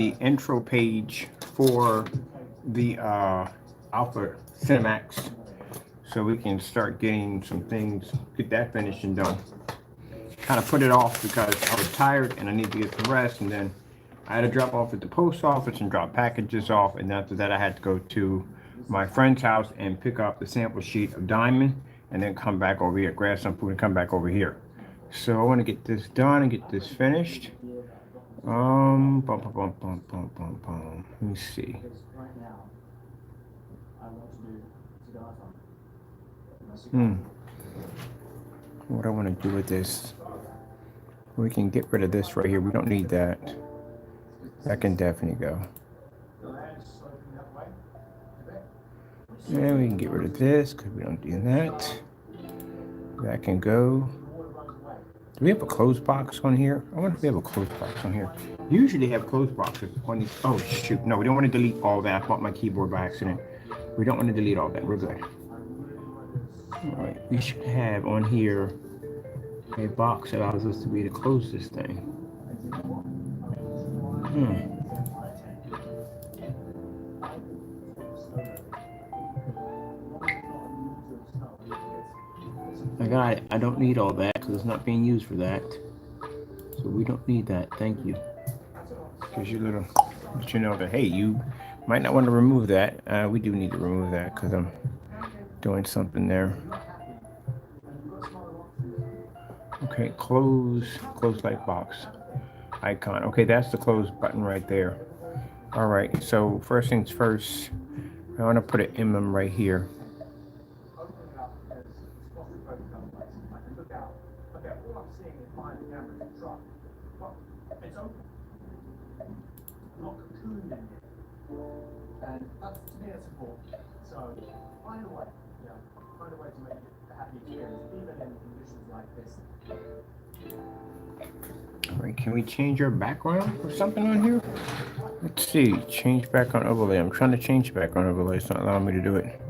the intro page for the ALPHA CINEMAX, so we can start getting some things, get that finished and done. Kind of put it off because I was tired and I need to get some rest, and then I had to drop off at the post office and drop packages off, and after that I had to go to my friend's house and pick up the sample sheet of diamond, and then come back over here, grab some food and come back over here. So I want to get this done and get this finished. Bum, bum, bum, bum, bum, bum, bum. Let me see. What I want to do with this, we can get rid of this right here. We don't need that. That can definitely go. And we can get rid of this because we don't do that. That can go. Do we have a closed box on here? I wonder if we have a closed box on here. Usually have closed boxes on these. Oh shoot, no, we don't want to delete all that. I bought my keyboard by accident. We don't want to delete all that, we're good. All right, we should have on here a box that allows us to be able to close this thing. I got it. I don't need all that because it's not being used for that. So we don't need that. Thank you. Because you little, let you know that, hey, you might not want to remove that. We do need to remove that because I'm doing something there. Okay, close light box icon. Okay, that's the close button right there. All right, so first things first, I want to put an emblem right here. And that's, to me, that's important. So find a way, find a way to make it a happy experience, even in conditions like this. All right, can we change our background or something on here? Let's see, change background overlay. I'm trying to change background overlay. It's not allowing me to do it.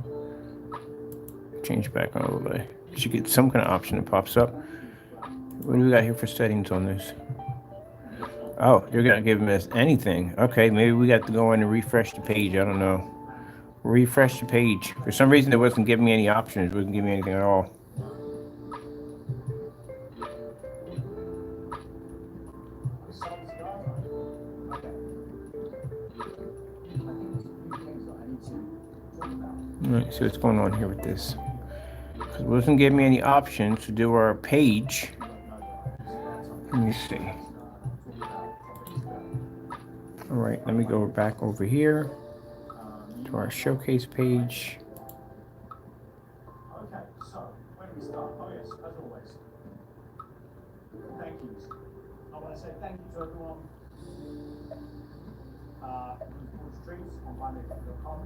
Change background overlay. You should get some kind of option that pops up. What do we got here for settings on this? Oh, you're gonna give us anything. Okay, maybe we got to go in and refresh the page. I don't know. Refresh the page. For some reason, it wasn't giving me any options. It wasn't giving me anything at all. All right, so what's going on here with this? Because it wasn't giving me any options to do our page. Let me see. All right, let me go back over here to our showcase page. Okay, so when we start, oh yes, as always, thank yous. I want to say thank you to everyone who's bought streets on buymaker.com,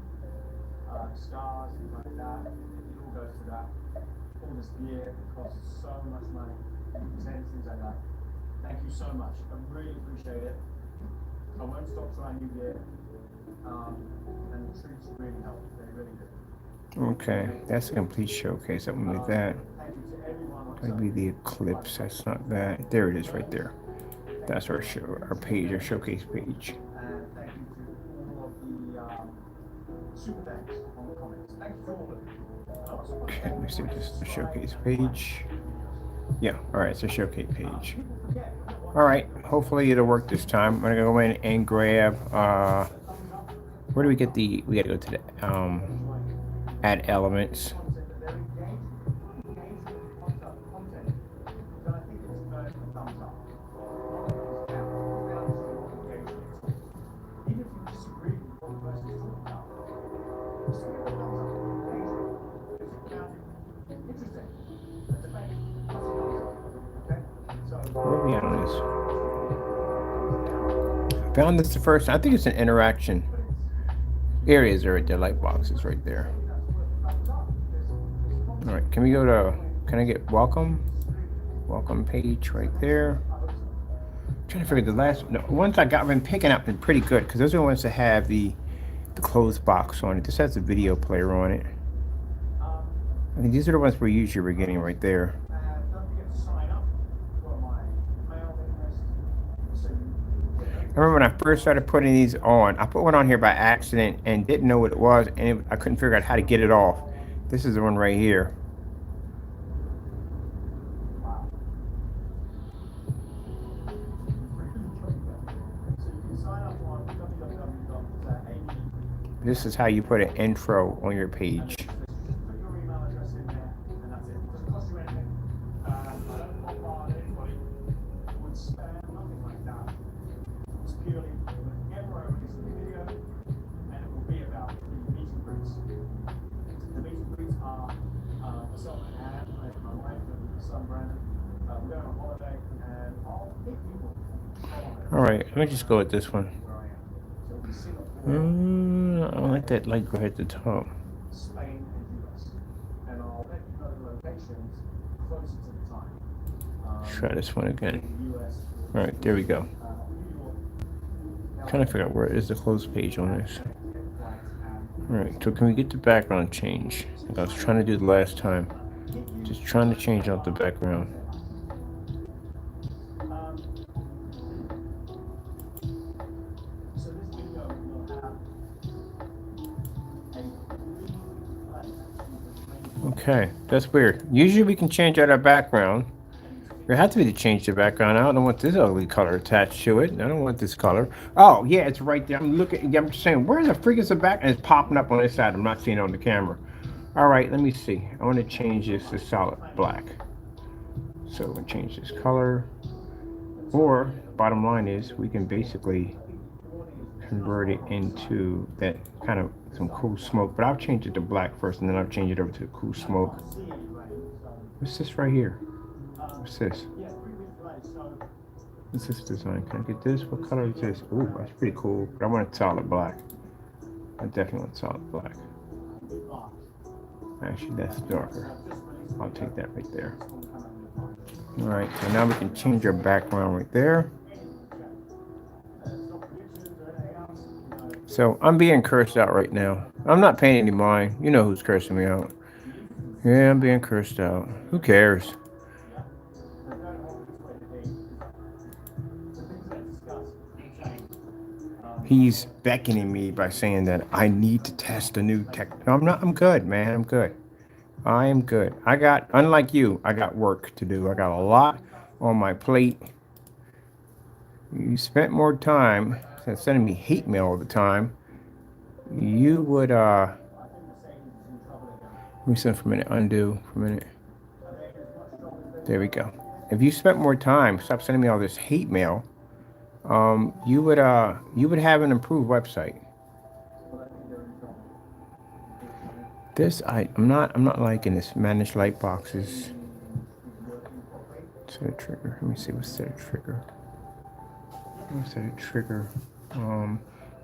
scars, things like that. It all goes to that. All this gear, it costs so much money, things like that. Thank you so much. I really appreciate it. I won't stop trying new gear, and the treats really help. They really do. Okay, that's a complete showcase. That one with that. That'd be the Eclipse. That's not that. There it is, right there. That's our page, our showcase page. And thank you to all of the super thanks on the comments. Thank you for all of them. Okay, let me see. This is the showcase page. Yeah. All right, it's a showcase page. All right, hopefully it'll work this time. I'm gonna go in and grab, where do we get we gotta go to the, add elements. Where are we at on this? I found this the first. I think it's an interaction. Areas are right there, light boxes right there. All right, can we go to? Can I get welcome? Welcome page right there. I'm trying to figure the last. No, ones I got been picking up been pretty good because those are the ones that have the closed box on it. This has a video player on it. I think these are the ones we usually were getting right there. remember when I first started putting these on, I put one on here by accident and didn't know what it was, and I couldn't figure out how to get it off. This is the one right here. Wow. So you can sign up on www.amy. This is how you put an intro on your page. Put your email address in there, and that's it. It doesn't cost you anything. I don't bombard anybody with spam, nothing like that. It's purely whenever I release a video, and it will be about the meet and greets. The meet and greets are myself and Anne, my wife, and my son Brandon. We're going on holiday, and I'll pick people. All right, let me just go with this one. Where I am. So we Singapore, I like that light go at the top. Spain, and US. And I'll let you know the locations closer to the time. Try this one again. The US. All right, there we go. New York. Trying to figure out where is the close page on this. All right, so can we get the background change? Like I was trying to do the last time. Just trying to change out the background. So this video will have Okay, that's weird. Usually we can change out our background. There had to be to change the background. I don't want this ugly color attached to it. I don't want this color. Oh, yeah, it's right there. I'm looking. I'm just saying, where the frig is the back? And it's popping up on this side. I'm not seeing it on the camera. All right, let me see. I want to change this to solid black. So we'll change this color. Or, bottom line is, we can basically convert it into that kind of some cool smoke. But I'll change it to black first, and then I'll change it over to cool smoke. What's this right here? What's this? What's this design? Can I get this? What color is this? Ooh, that's pretty cool. But I want it solid black. I definitely want solid black. Actually, that's darker. I'll take that right there. All right, so now we can change our background right there. So I'm being cursed out right now. I'm not paying any mind. You know who's cursing me out. Yeah, I'm being cursed out. Who cares? He's beckoning me by saying that I need to test a new tech. No, I'm not. I'm good, man. I'm good. I am good. Unlike you, I got work to do. I got a lot on my plate. You spent more time instead of sending me hate mail all the time. You would, let me send for a minute, undo for a minute. There we go. If you spent more time, stop sending me all this hate mail, you would have an improved website. This I'm not liking this. Manage light boxes. Set a trigger. Let me see what's set a trigger. What's set a trigger?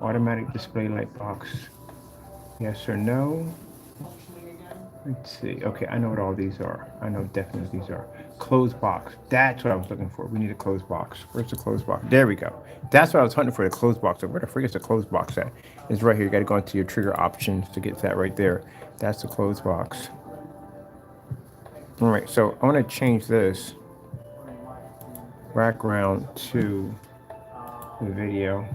Automatic display light box. Yes or no? Let's see. Okay, I know what all these are. I know definitely these are. Closed box. That's what I was looking for. We need a closed box. Where's the closed box? There we go. That's what I was hunting for, the closed box. Where the frick is the closed box at? It's right here. You got to go into your trigger options to get that right there. That's the closed box. All right, so I want to change this background to the video.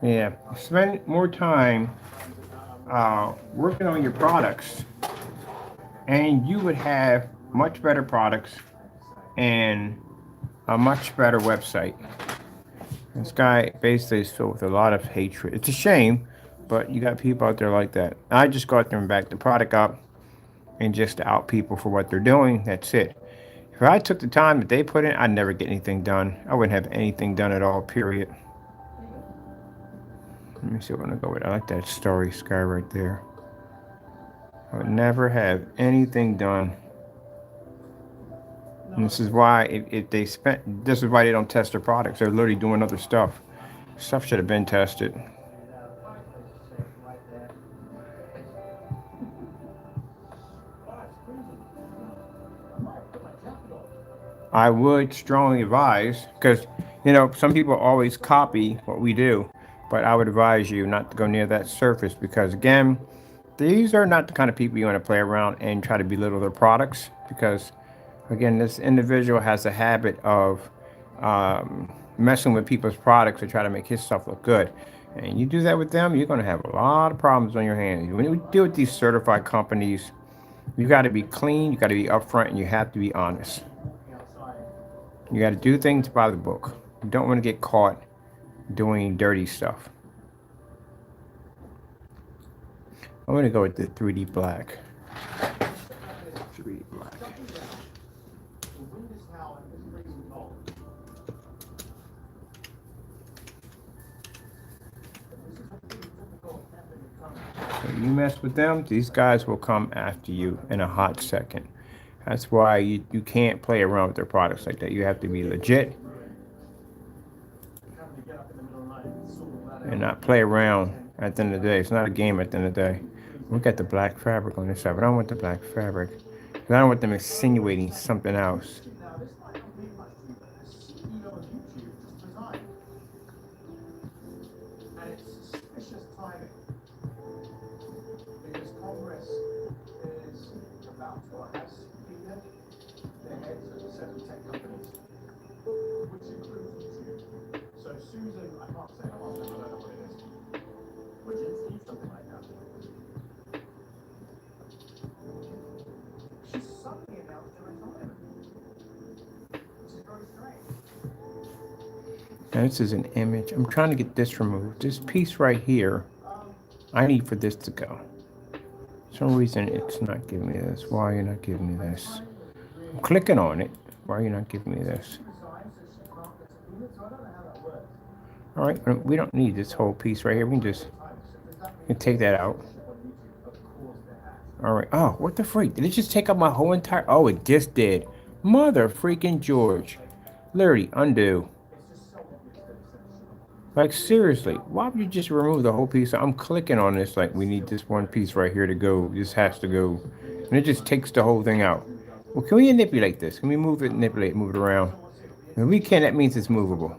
Yeah, spend more time working on your products, and you would have much better products and a much better website. This guy basically is filled with a lot of hatred. It's a shame, but you got people out there like that. I just go out there and back the product up and just to out people for what they're doing. That's it. If I took the time that they put in, I'd never get anything done. I wouldn't have anything done at all, period. Let me see what I'm gonna go with. I like that starry sky right there. I would never have anything done. And this is why this is why they don't test their products. They're literally doing other stuff. Stuff should have been tested. I would strongly advise, because, you know, some people always copy what we do, but I would advise you not to go near that surface because, again, These are not the kind of people you want to play around and try to belittle their products because, again, this individual has a habit of messing with people's products to try to make his stuff look good. And you do that with them, you're going to have a lot of problems on your hands. When you deal with these certified companies, you got to be clean, you got to be upfront, and you have to be honest. You got to do things by the book. You don't want to get caught doing dirty stuff. I'm going to go with the 3D black. 3D black. So you mess with them, these guys will come after you in a hot second. That's why you can't play around with their products like that. You have to be legit and not play around at the end of the day. It's not a game at the end of the day. We got the black fabric on this side, but I don't want the black fabric. Because I don't want them insinuating something else. Now this is an image. I'm trying to get this removed. This piece right here, I need for this to go. For some reason it's not giving me this. Why are you not giving me this? I'm clicking on it. Why are you not giving me this? All right, we don't need this whole piece right here. We can take that out. All right. Oh, what the freak? Did it just take up my whole entire? Oh, it just did. Mother freaking George. Literally, undo. Like, seriously, why would you just remove the whole piece? I'm clicking on this like we need this one piece right here to go. This has to go. And it just takes the whole thing out. Well, can we manipulate this? Can we move it, manipulate, move it around? If we can, that means it's movable.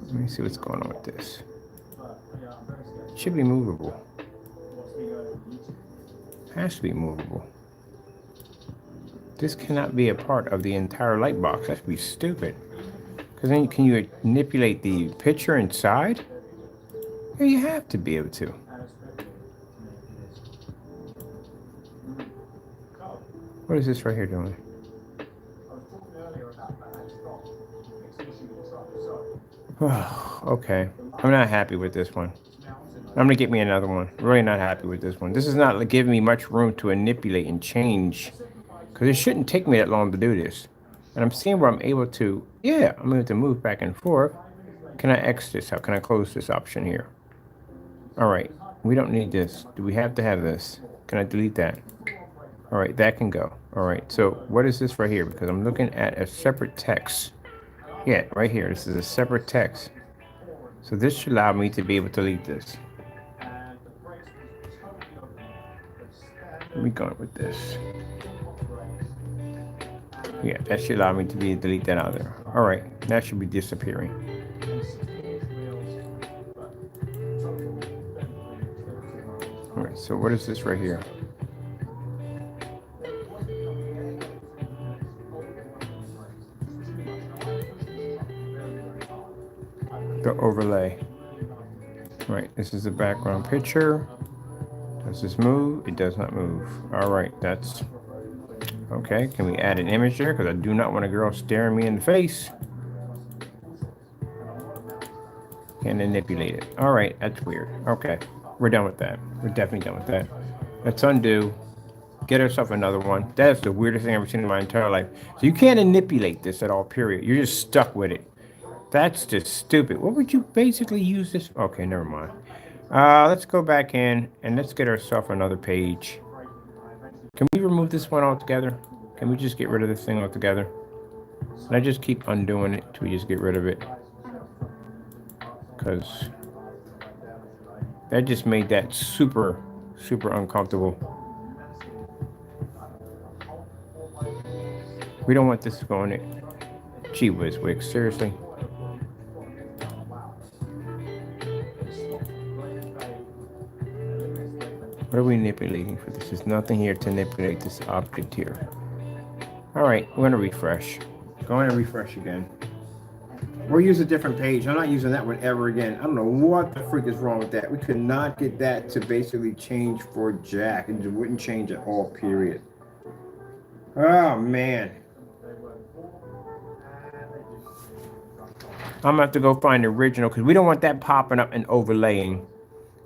Let me see what's going on with this. It should be movable. It has to be movable. This cannot be a part of the entire light box. That'd be stupid. Because then can you manipulate the picture inside? Yeah, you have to be able to. What is this right here doing? Okay. I'm not happy with this one. I'm going to get me another one. Really not happy with this one. This is not giving me much room to manipulate and change. Because it shouldn't take me that long to do this. And I'm seeing where I'm able to, yeah, I'm able to move back and forth. Can I X this out? Can I close this option here? All right, we don't need this. Do we have to have this? Can I delete that? All right, that can go. All right, so what is this right here? Because I'm looking at a separate text. Yeah, right here, this is a separate text. So this should allow me to be able to delete this. Let me go with this. Yeah, that should allow me to delete that out of there. All right, that should be disappearing. All right, so what is this right here? The overlay. All right, this is the background picture. Does this move? It does not move. All right, that's okay. Can we add an image there? Because I do not want a girl staring me in the face. Can't manipulate it. All right, that's weird. Okay, we're done with that. We're definitely done with that. Let's undo. Get herself another one. That's the weirdest thing I've ever seen in my entire life. So you can't manipulate this at all, period. You're just stuck with it. That's just stupid. What would you basically use this? Okay, never mind. Let's go back in and let's get ourselves another page. Can we remove this one altogether? Can we just get rid of this thing altogether? And I just keep undoing it till we just get rid of it. Because that just made that super, super uncomfortable. We don't want this going in. Gee whiz, Wick, seriously? What are we manipulating for this? There's nothing here to manipulate this object here. All right, we're gonna refresh. Go in and refresh again. We'll use a different page. I'm not using that one ever again. I don't know what the freak is wrong with that. We could not get that to basically change for Jack. It wouldn't change at all, period. Oh, man. I'm gonna have to go find the original because we don't want that popping up and overlaying.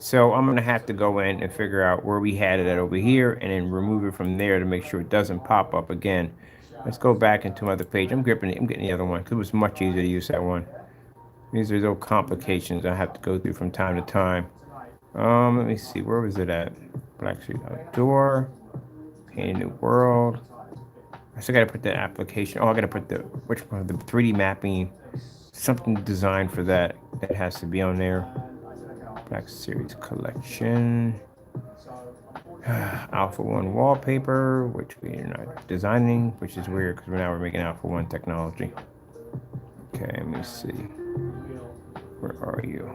So I'm gonna have to go in and figure out where we had it at over here and then remove it from there to make sure it doesn't pop up again. Let's go back into my other page. I'm gripping it. I'm getting the other one because it was much easier to use that one. These are those complications I have to go through from time to time. Let me see. Where was it at? Black Street Outdoor. Paint a New World. I still gotta put the application. Oh, I gotta put the which one? The 3D mapping. Something designed for that. That has to be on there. Black Series Collection. Alpha 1 wallpaper, which we are not designing, which is weird because now we're making Alpha 1 technology. Okay, let me see. Where are you?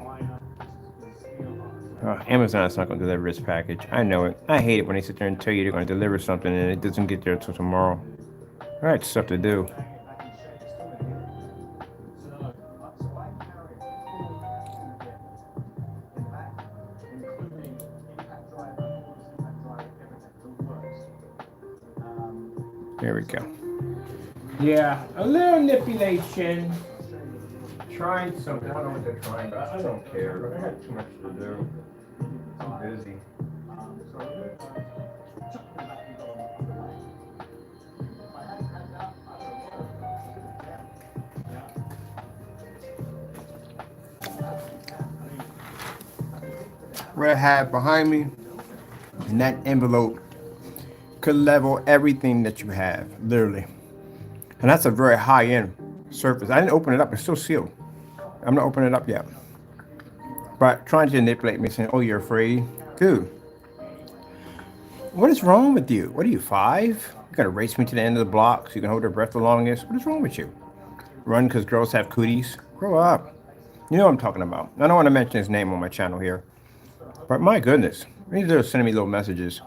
Amazon's not going to deliver this package. I know it. I hate it when they sit there and tell you they're going to deliver something and it doesn't get there until tomorrow. All right, stuff to do. There we go. Yeah, a little manipulation. Trying something. I don't know what they're trying, but I don't care. But I got too much to do. I'm busy. What I have behind me in that envelope could level everything that you have, literally. And that's a very high-end surface. I didn't open it up. It's still sealed. I'm not opening it up yet. But trying to manipulate me, saying, oh, you're afraid? Dude, what is wrong with you? What are you, 5? You're going to race me to the end of the block so you can hold your breath the longest? What is wrong with you? Run because girls have cooties? Grow up. You know what I'm talking about. I don't want to mention his name on my channel here. But my goodness, these are sending me little messages.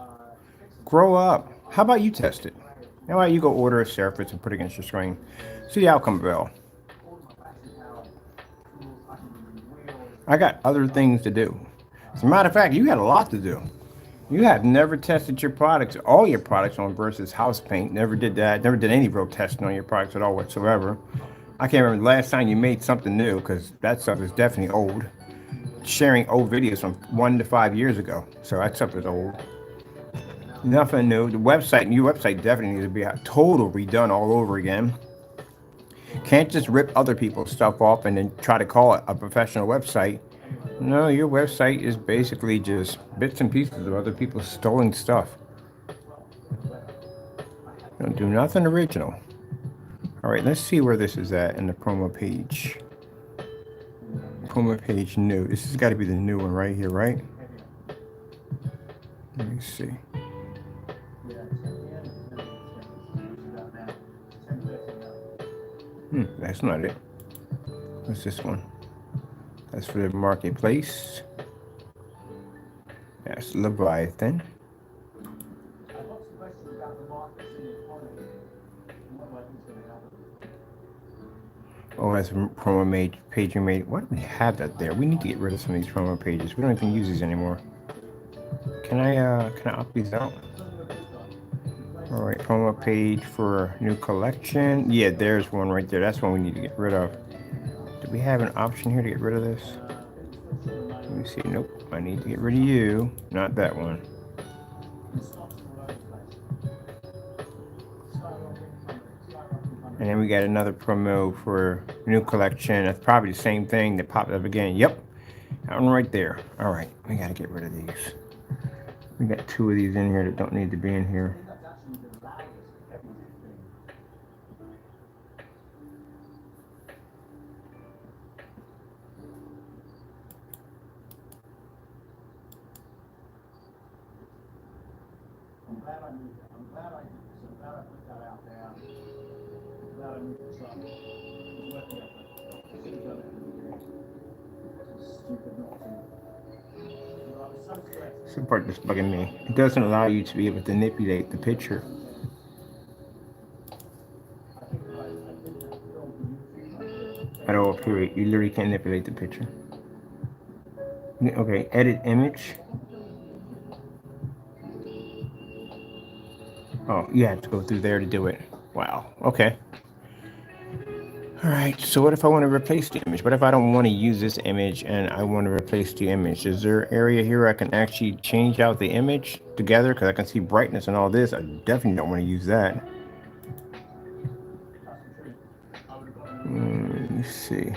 Grow up. How about you test it? How about you go order a surface and put it against your screen? See the outcome, Bill. I got other things to do. As a matter of fact, you got a lot to do. You have never tested your products, all your products on versus house paint. Never did that. Never did any real testing on your products at all whatsoever. I can't remember the last time you made something new because that stuff is definitely old. Sharing old videos from 1 to 5 years ago. So that stuff is old. Nothing new. The website, new website definitely needs to be a total redone all over again. Can't just rip other people's stuff off and then try to call it a professional website. No, your website is basically just bits and pieces of other people's stolen stuff. Don't do nothing original. All right, let's see where this is at in the promo page. Promo page new. This has got to be the new one right here, right? Let me see. That's not it. What's this one? That's for the marketplace. That's Leviathan. Oh, that's a promo page you made. Why do we have that there? We need to get rid of some of these promo pages. We don't even use these anymore. Can I opt these out? All right, promo page for new collection. Yeah, there's one right there. That's one we need to get rid of. Do we have an option here to get rid of this? Let me see. Nope. I need to get rid of you, not that one. And then we got another promo for new collection. That's probably the same thing that popped up again. Yep. That one right there. All right. We got to get rid of these. We got 2 of these in here that don't need to be in here. I'm glad I put that out there. I'm glad I moved the truck. It was worth the effort. I should have done it. It's stupid not to. This is the part that's bugging me. It doesn't allow you to be able to manipulate the picture at all, period. You literally can't manipulate the picture. Okay, edit image. Oh, you have to go through there to do it. Wow, okay. All right, so what if I want to replace the image? What if I don't want to use this image and I want to replace the image? Is there an area here I can actually change out the image together? Because I can see brightness and all this. I definitely don't want to use that. Let me see.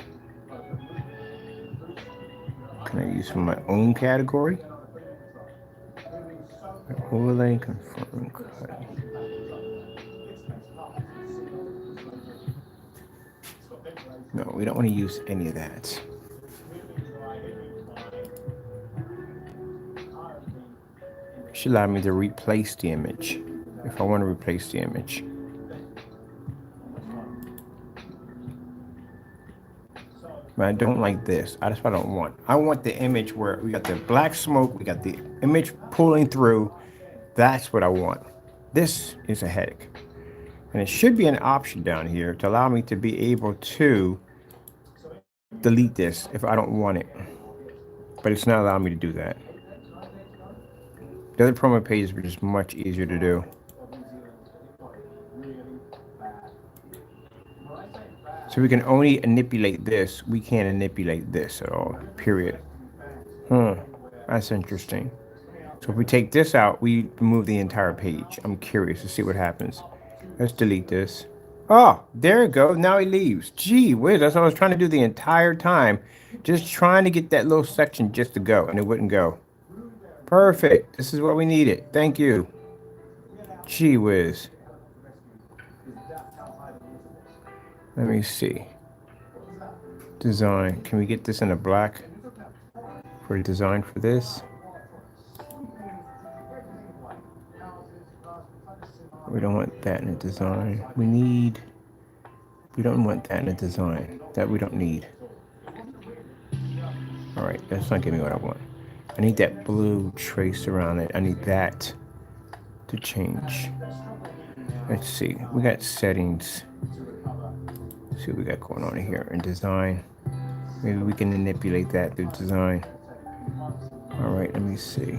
Can I use from my own category? Overlay, confirm, cut. No, we don't want to use any of that. It should allow me to replace the image if I want to replace the image. But I don't like this. That's what I don't want. I want the image where we got the black smoke, we got the image pulling through. That's what I want. This is a headache. And it should be an option down here to allow me to be able to delete this if I don't want it. But it's not allowing me to do that. The other promo pages were just much easier to do. So we can only manipulate this. We can't manipulate this at all, period. That's interesting. So if we take this out, we remove the entire page. I'm curious to see what happens. Let's delete this. Oh, there it goes. Now he leaves. Gee whiz, that's what I was trying to do the entire time. Just trying to get that little section just to go, and it wouldn't go. Perfect. This is what we needed. Thank you. Gee whiz. Let me see. Design. Can we get this in a black for design for this? We don't want that in a design. We don't want that in a design. That we don't need. All right, that's not giving me what I want. I need that blue trace around it. I need that to change. Let's see. We got settings. Let's see what we got going on here in design. Maybe we can manipulate that through design. All right, let me see.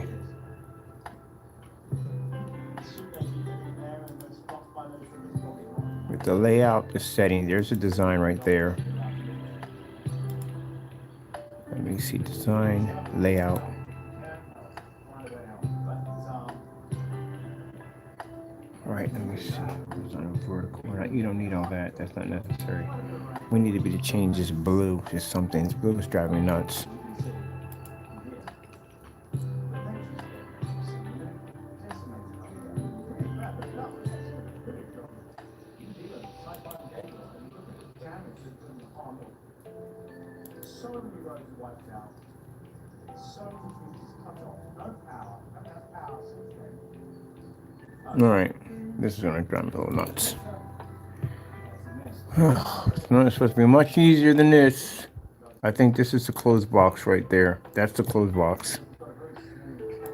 With the layout, the setting, there's a design right there. Let me see, design, layout. All right, let me see. Design vertical. You don't need all that. That's not necessary. We need to be to change this blue to something. This blue is driving me nuts. All right, this is gonna drive me a little nuts. It's not supposed to be much easier than this. I think this is the closed box right there. That's the closed box.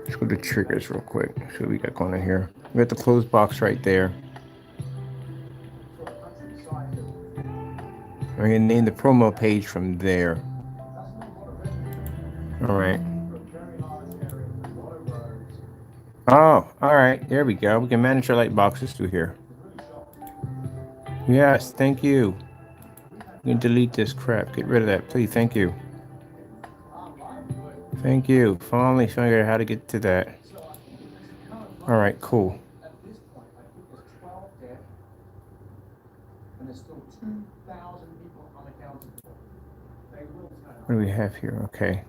Let's go to triggers real quick. See what we got going on here. We got the closed box right there. I'm gonna name the promo page from there. All right. Oh, all right. There we go. We can manage our light boxes through here. Yes, thank you. You can delete this crap. Get rid of that, please. Thank you. Thank you. Finally figured out how to get to that. All right, cool. What do we have here? Okay.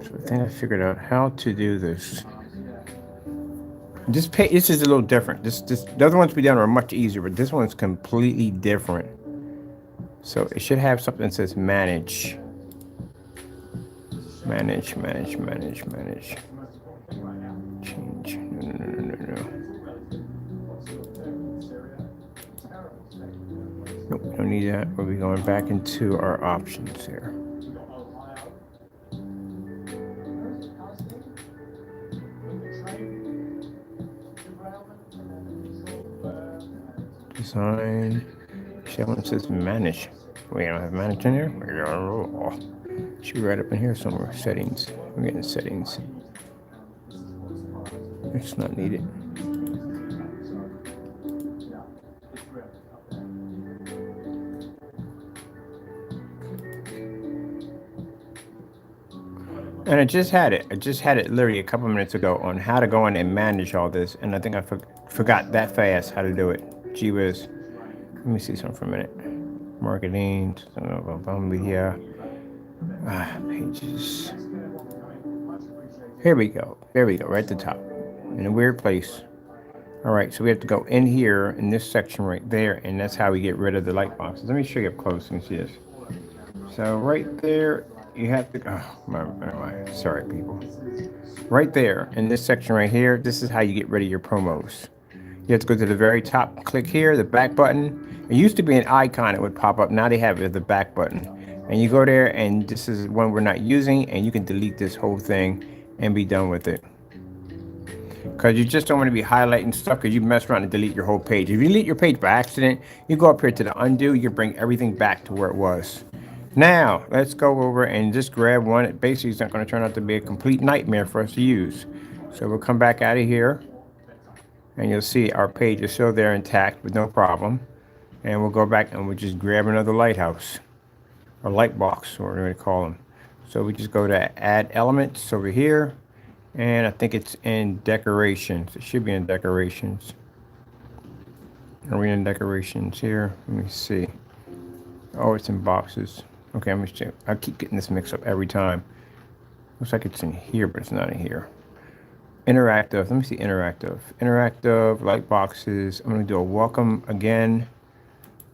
So I think I figured out how to do this. This is a little different. The other ones we done are much easier, but this one's completely different. So it should have something that says manage. Manage. Change. No. Nope, we don't need that. We'll be going back into our options here. We've got Ohio. Where's the casting? With the train derailment and then the control burn and Design. Challenge says manage. We don't have manage in here. Should be right up in here somewhere. Settings. We're getting settings. It's not needed. yeah, it's great up there. And I just had it. I just had it literally a couple minutes ago on how to go in and manage all this. And I think I forgot that fast how to do it. Gee whiz. Let me see something for a minute. Marketing. Media. Pages. Here we go. There we go. Right at the top. In a weird place. All right. So we have to go in here in this section right there. And that's how we get rid of the light boxes. Let me show you up close and see this. So right there. You have to, sorry people. Right there, in this section right here, this is how you get rid of your promos. You have to go to the very top, click here, the back button. It used to be an icon that would pop up. Now they have it as the back button. And you go there, and this is one we're not using, and you can delete this whole thing and be done with it. Because you just don't want to be highlighting stuff because you mess around and delete your whole page. If you delete your page by accident, you go up here to the undo, you bring everything back to where it was. Now, let's go over and just grab one. It basically is not going to turn out to be a complete nightmare for us to use. So we'll come back out of here. And you'll see our page is still there intact with no problem. And we'll go back and we'll just grab another lighthouse. Or light box, or whatever we call them. So we just go to add elements over here. And I think it's in decorations. It should be in decorations. Are we in decorations here? Let me see. Oh, it's in boxes. Okay, I'm just check. I keep getting this mixed up every time. Looks like it's in here, but it's not in here. Interactive. Let me see interactive. Interactive, light boxes. I'm going to do a welcome again.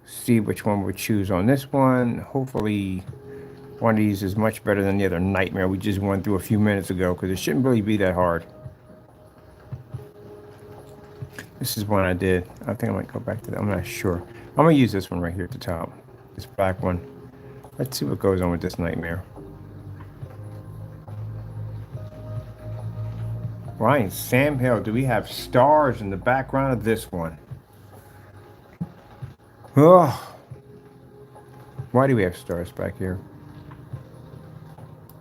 See which one we choose on this one. Hopefully, one of these is much better than the other nightmare we just went through a few minutes ago, because it shouldn't really be that hard. This is one I did. I think I might go back to that. I'm not sure. I'm going to use this one right here at the top. This black one. Let's see what goes on with this nightmare. Ryan Sam Hill, do we have stars in the background of this one? Oh, why do we have stars back here?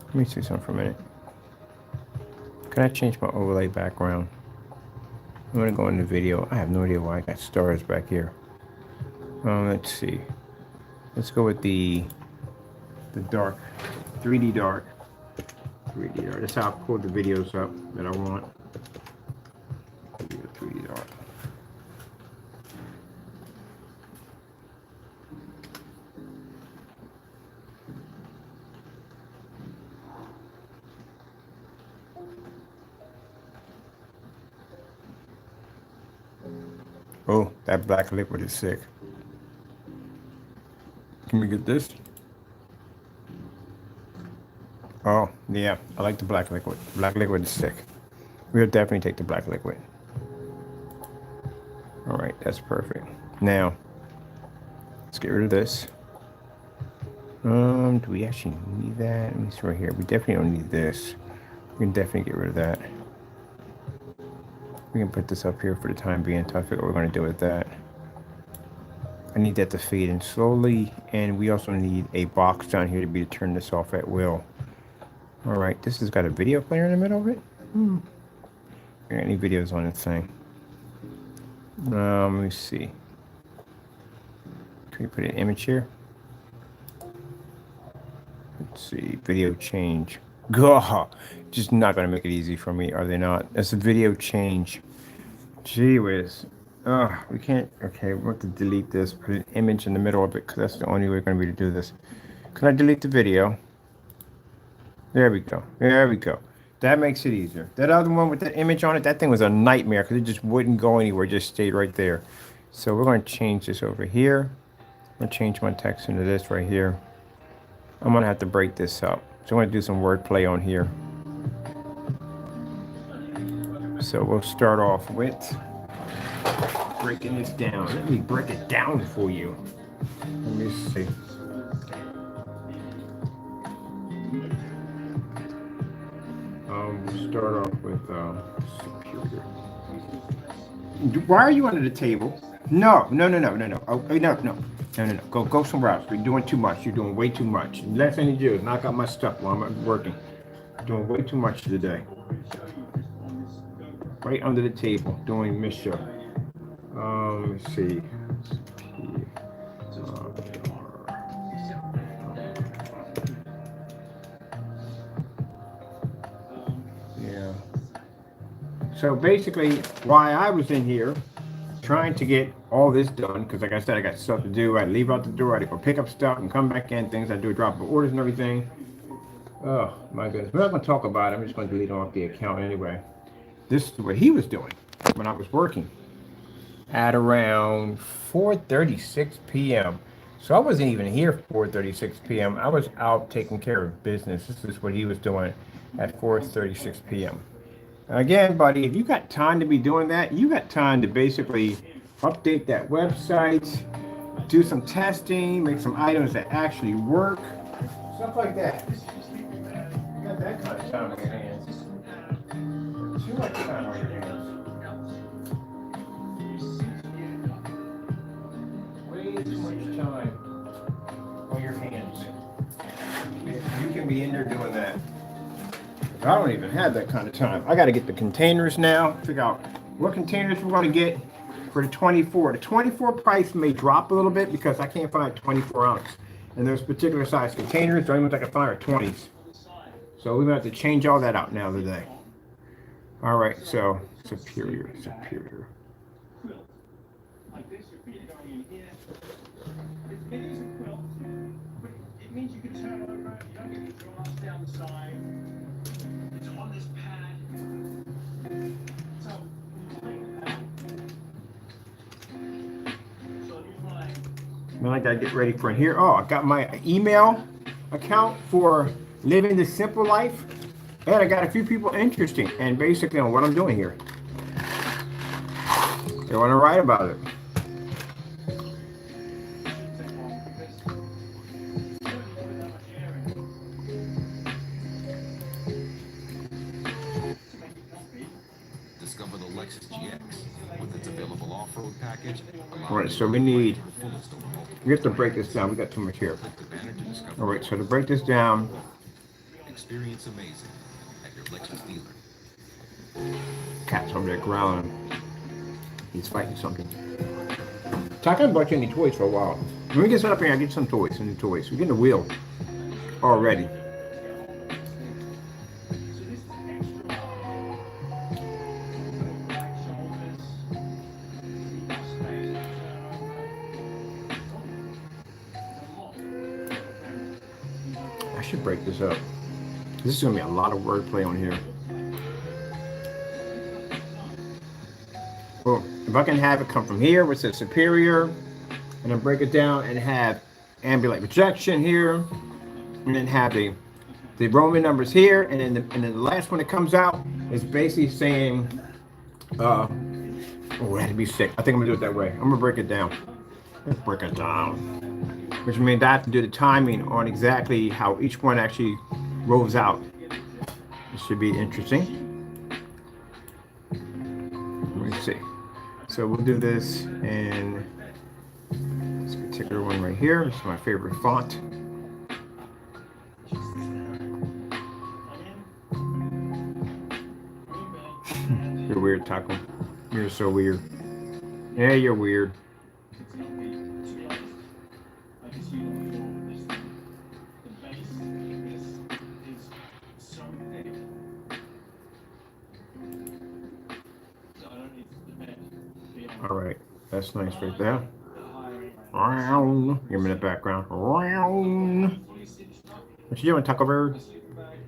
Let me see something for a minute. Can I change my overlay background? I'm gonna go in the video. I have no idea why I got stars back here. Let's see. Let's go with the dark, 3D dark. 3D dark. That's how I pull the videos up that I want. 3D dark. Oh, that black liquid is sick. Can we get this? Oh, yeah, I like the black liquid. Black liquid is sick. We'll definitely take the black liquid. All right, that's perfect. Now, let's get rid of this. Do we actually need that? Let me see right here. We definitely don't need this. We can definitely get rid of that. We can put this up here for the time being until I figure out what we're going to do with that. I need that to fade in slowly, and we also need a box down here to be to turn this off at will. All right, this has got a video player in the middle of it. Got any videos on this thing? Let me see. Can we put an image here? Let's see, video change. Gah, just not gonna make it easy for me, are they not? That's a video change. Gee whiz. We can't. Okay, we have to delete this. Put an image in the middle of it because that's the only way we're gonna be able to do this. Can I delete the video? There we go. There we go. That makes it easier. That other one with the image on it, that thing was a nightmare because it just wouldn't go anywhere. It just stayed right there. So we're going to change this over here. I'm going to change my text into this right here. I'm going to have to break this up. So I'm going to do some wordplay on here. So we'll start off with breaking this down. Let me break it down for you. Let me see. We'll start off with superior. Why are you under the table? No, no, no, no, no, no. Oh, no, no, no, no, no. Go somewhere else. You're doing too much. You're doing way too much. The last thing you do is knock out my stuff while I'm working. Doing way too much today. Right under the table, doing mischief. Let's see. Yeah. So basically, why I was in here trying to get all this done, because like I said, I got stuff to do. I leave out the door, I go pick up stuff and come back in, things I do, drop of orders and everything. Oh my goodness. We're not going to talk about it. I'm just going to delete off the account anyway. This is what he was doing when I was working at around 4:36 p.m. So I wasn't even here 4:36 p.m. I was out taking care of business. This is what he was doing at 4:36 p.m. Again, buddy, if you got time to be doing that, you got time to basically update that website, do some testing, make some items that actually work, stuff like that. You got that kind of time on your hands. Too much time on your hands. Way too much time on your hands. You can be in there doing that. I don't even have that kind of time. I got to get the containers now, figure out what containers we're going to get for the 24. The 24 price may drop a little bit because I can't find 24 ounce. And there's particular size containers. The only ones I can find are 20s. So we're going to have to change all that out now today. All right, so superior. It means you can turn over, you don't get any drops down the side. It's on this pad. So Now I gotta get ready for here. Oh, I got my email account for living the simple life, and I got a few people interested and basically on what I'm doing here. They want to write about it. Discover the Lexus GX with its available off-road package. All right, so we have to break this down. We got too much here. All right, so to break this down, experience amazing at your Lexus dealer. Cat's over there growling. He's fighting something. So I haven't bought you any toys for a while. When we get set up here, I get some toys, some new toys. We're getting a wheel already. I should break this up. This is going to be a lot of wordplay on here. Well, if I can have it come from here, which says superior, and then break it down and have ambulate projection here, and then have the Roman numbers here, and then the last one that comes out is basically saying, oh, it had to be 6. I think I'm gonna do it that way. I'm gonna break it down. Let's break it down. Which means I have to do the timing on exactly how each one actually rolls out. This should be interesting. Let me see. So we'll do this in this particular one right here. This is my favorite font. You're weird, Taco. You're so weird. Yeah, you're weird. All right, that's nice right there. Give me the background. What you doing, Taco Bird?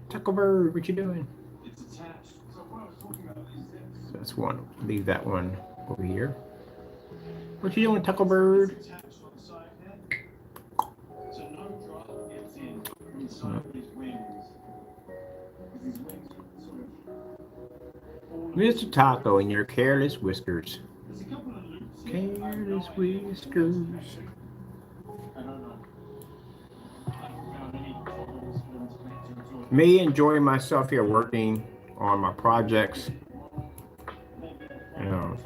Taco Bird, what you doing? That's one. Leave that one over here. What you doing, Taco Bird? Mr. Taco and your careless whiskers. Careless whiskers. me enjoying myself here working on my projects. You know,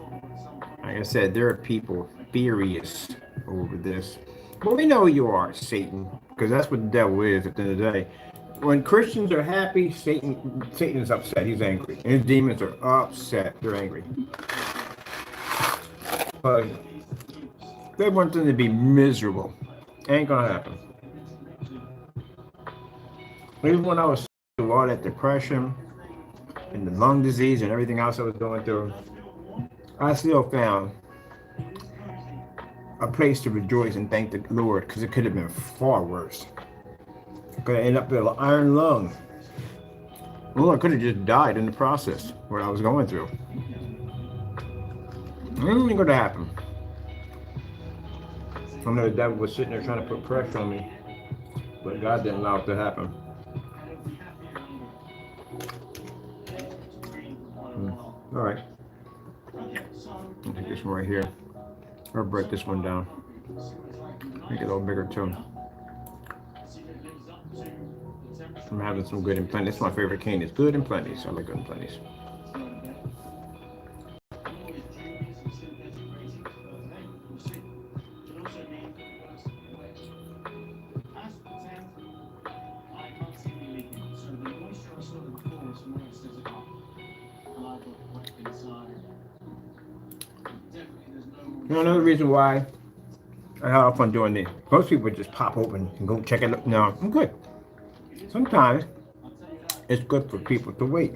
like I said, there are people furious over this. But we know who you are, Satan, because that's what the devil is at the end of the day. When Christians are happy, Satan is upset. He's angry. And his demons are upset. They're angry. But they want them to be miserable. Ain't gonna happen. Even when I was through all that depression and the lung disease and everything else I was going through, I still found a place to rejoice and thank the Lord, because it could have been far worse. Could have ended up with an iron lung. Well, I could have just died in the process, what I was going through. It ain't gonna happen. I know the devil was sitting there trying to put pressure on me, but God didn't allow it to happen. All right. I'll take this one right here. Or break this one down. Make it a little bigger too. I'm having some good and plenty. This is my favorite cane. It's good and plenty. So I like good and plenty. You know, another reason why I had fun doing this. Most people just pop open and go check it out. No, I'm good. Sometimes it's good for people to wait.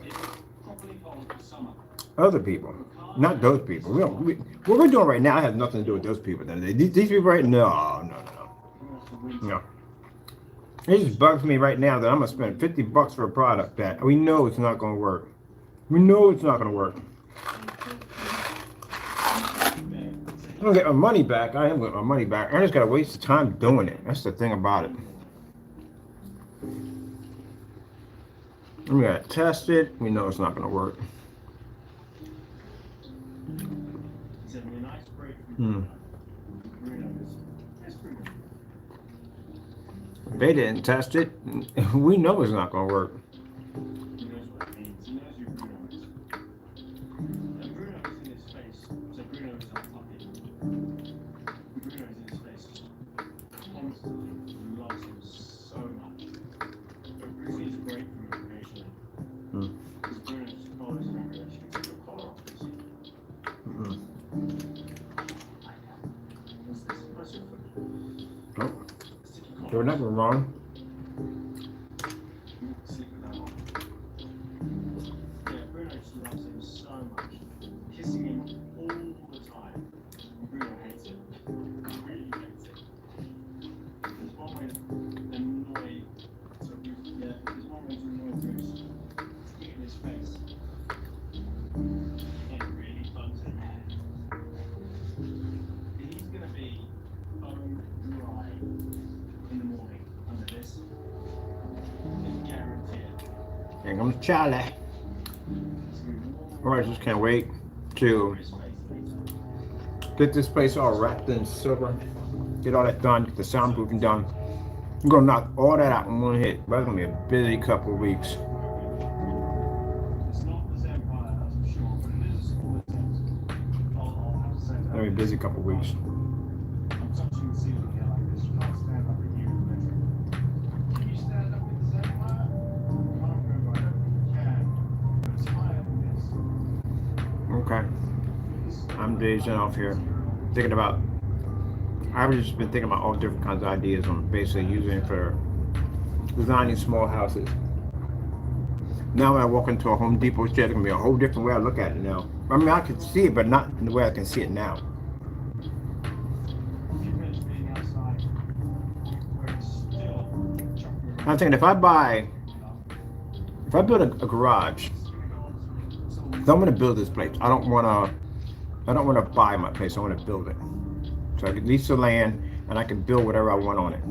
Other people, not those people. What we're doing right now has nothing to do with those people. These people right now, no. It just bugs me right now that I'm gonna spend $50 for a product that we know it's not gonna work. We know it's not gonna work. I'm gonna get my money back. I am getting my money back. I just gotta waste the time doing it. That's the thing about it. We gotta test it. We know it's not gonna work. If they didn't test it, we know it's not gonna work. There was nothing wrong. Yeah, Bruno just loves him so much. Kissing him all the time. Bruno hates it. Really hates it. There's one way to annoy. There's one way to annoy Bruce. Get in his face. And really bugs him. He's gonna be bone dry in the morning under this. It's guaranteed. Here comes Charlie. Alright, just can't wait to get this place all wrapped in silver. Get all that done, get the soundproofing done. I'm gonna knock all that out in one hit. But it's gonna be a busy couple of weeks. It's not the Empire, that's for sure, but it is a small attempt. I'll have to say that. It's gonna be a busy couple of weeks. I'm touching the ceiling here like this. You can't stand up with you in the bedroom. Can you stand up with the Empire? I can't remember. I don't think you can. But it's higher than this. Okay. I'm dazing off here. Thinking about, I've just been thinking about all different kinds of ideas on basically using for designing small houses. Now when I walk into a Home Depot store, it's gonna be a whole different way I look at it now. I mean, I can see it, but not in the way I can see it now. If you imagine being outside where it's still chocolate. I'm thinking if I build a garage, so I'm gonna build this place. I don't wanna buy my place. I wanna build it. So I can lease the land and I can build whatever I want on it.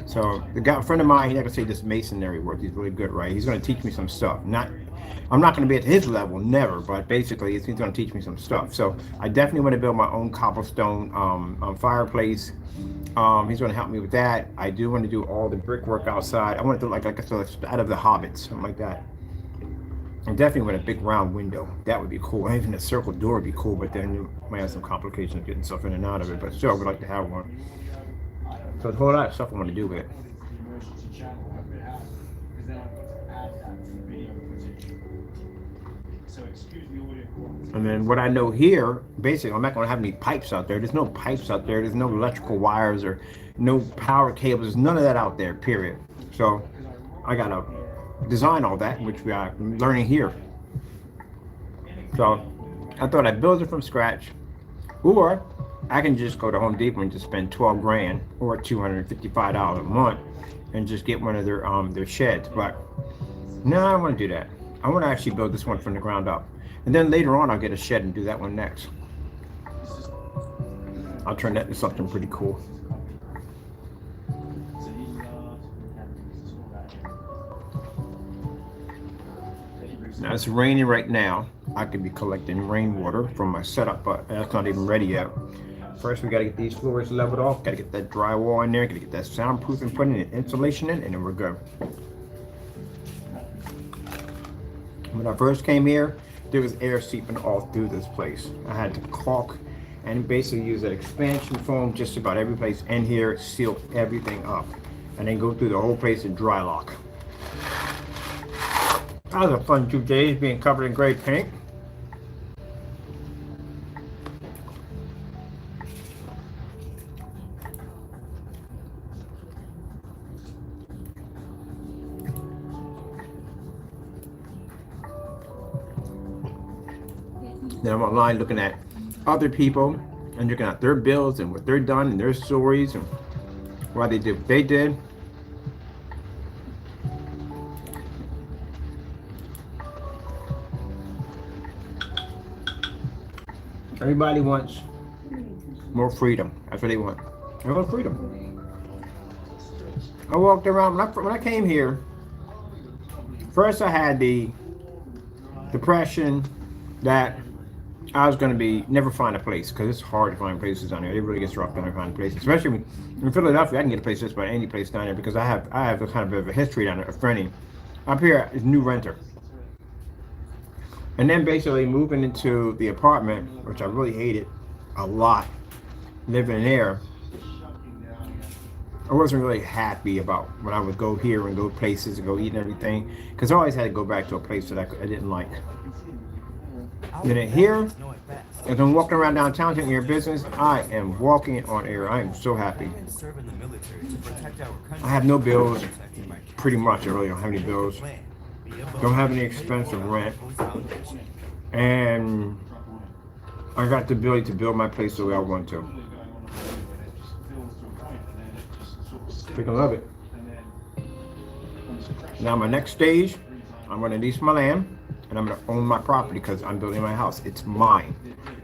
So the guy, a friend of mine, he's not gonna say this masonry work. He's really good, right? He's gonna teach me some stuff. Not I'm not going to be at his level, never, but basically he's going to teach me some stuff. So I definitely want to build my own cobblestone fireplace. He's going to help me with that. I do want to do all the brickwork outside. I want to do like I said, out of the Hobbits, something like that. And definitely with a big round window. That would be cool. Even a circle door would be cool, but then you might have some complications getting stuff in and out of it. But still, I would like to have one. So there's a whole lot of stuff I want to do with it. And then what I know here, basically, I'm not going to have any pipes out there. There's no pipes out there. There's no electrical wires or no power cables. There's none of that out there, period. So I got to design all that, which we are learning here. So I thought I'd build it from scratch, or I can just go to Home Depot and just spend 12 grand or $255 a month and just get one of their sheds. But no, I don't want to do that. I want to actually build this one from the ground up. And then later on, I'll get a shed and do that one next. I'll turn that into something pretty cool. Now it's raining right now. I could be collecting rainwater from my setup, but that's not even ready yet. First, we got to get these floors leveled off. Got to get that drywall in there. Got to get that soundproofing, putting in insulation in, and then we're good. When I first came here, there was air seeping all through this place. I had to caulk and basically use that expansion foam just about every place in here, seal everything up, and then go through the whole place and dry lock. That was a fun 2 days being covered in gray paint. Then I'm online looking at other people and looking at their bills and what they're done and their stories and why they did what they did. Everybody wants more freedom. That's what they want. They want freedom. I walked around when I came here. First, I had the depression that I was going to never find a place, because it's hard to find places down here. It really gets rough down here to find places, especially in Philadelphia. I can get a place just about any place down there because I have a kind of a history down there of renting. Up here is new renter, and then basically moving into the apartment, which I really hated a lot, living there. I wasn't really happy about when I would go here and go places and go eat and everything, because I always had to go back to a place that I didn't like. And then here, as I'm walking around downtown taking care of business, I am walking on air. I am so happy. I have no bills, pretty much. I really don't have any bills. Don't have any expensive rent. And I got the ability to build my place the way I want to. Freaking love it. Now my next stage, I'm going to lease my land. And I'm going to own my property because I'm building my house. It's mine.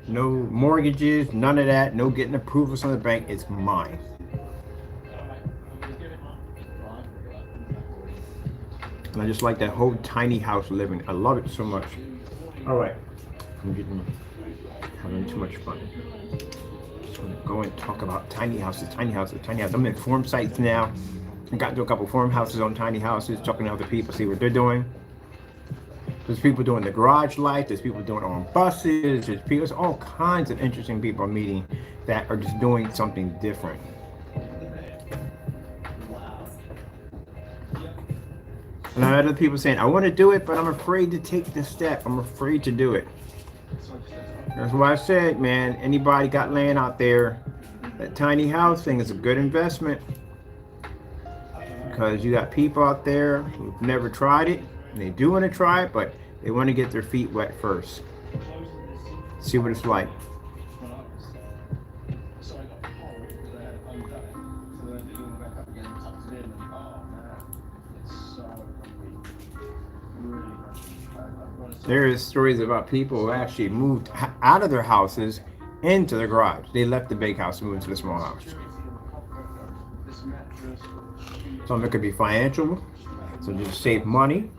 No mortgages, none of that. No getting approvals from the bank. It's mine. And I just like that whole tiny house living. I love it so much. All right. I'm having too much fun. Just want to go and talk about tiny houses, tiny houses, tiny houses. I'm in forum sites now. I got to do a couple forum houses on tiny houses, talking to other people, see what they're doing. There's people doing the garage life. There's people doing it on buses. There's all kinds of interesting people I'm meeting that are just doing something different. And I had other people saying, I want to do it, but I'm afraid to take this step. I'm afraid to do it. That's why I said, man, anybody got land out there, that tiny house thing is a good investment. Because you got people out there who've never tried it. They do want to try it, but they want to get their feet wet first. See what it's like. There is stories about people who actually moved out of their houses into the garage. They left the big house and moved to the small house. Some of it could be financial, so just save money.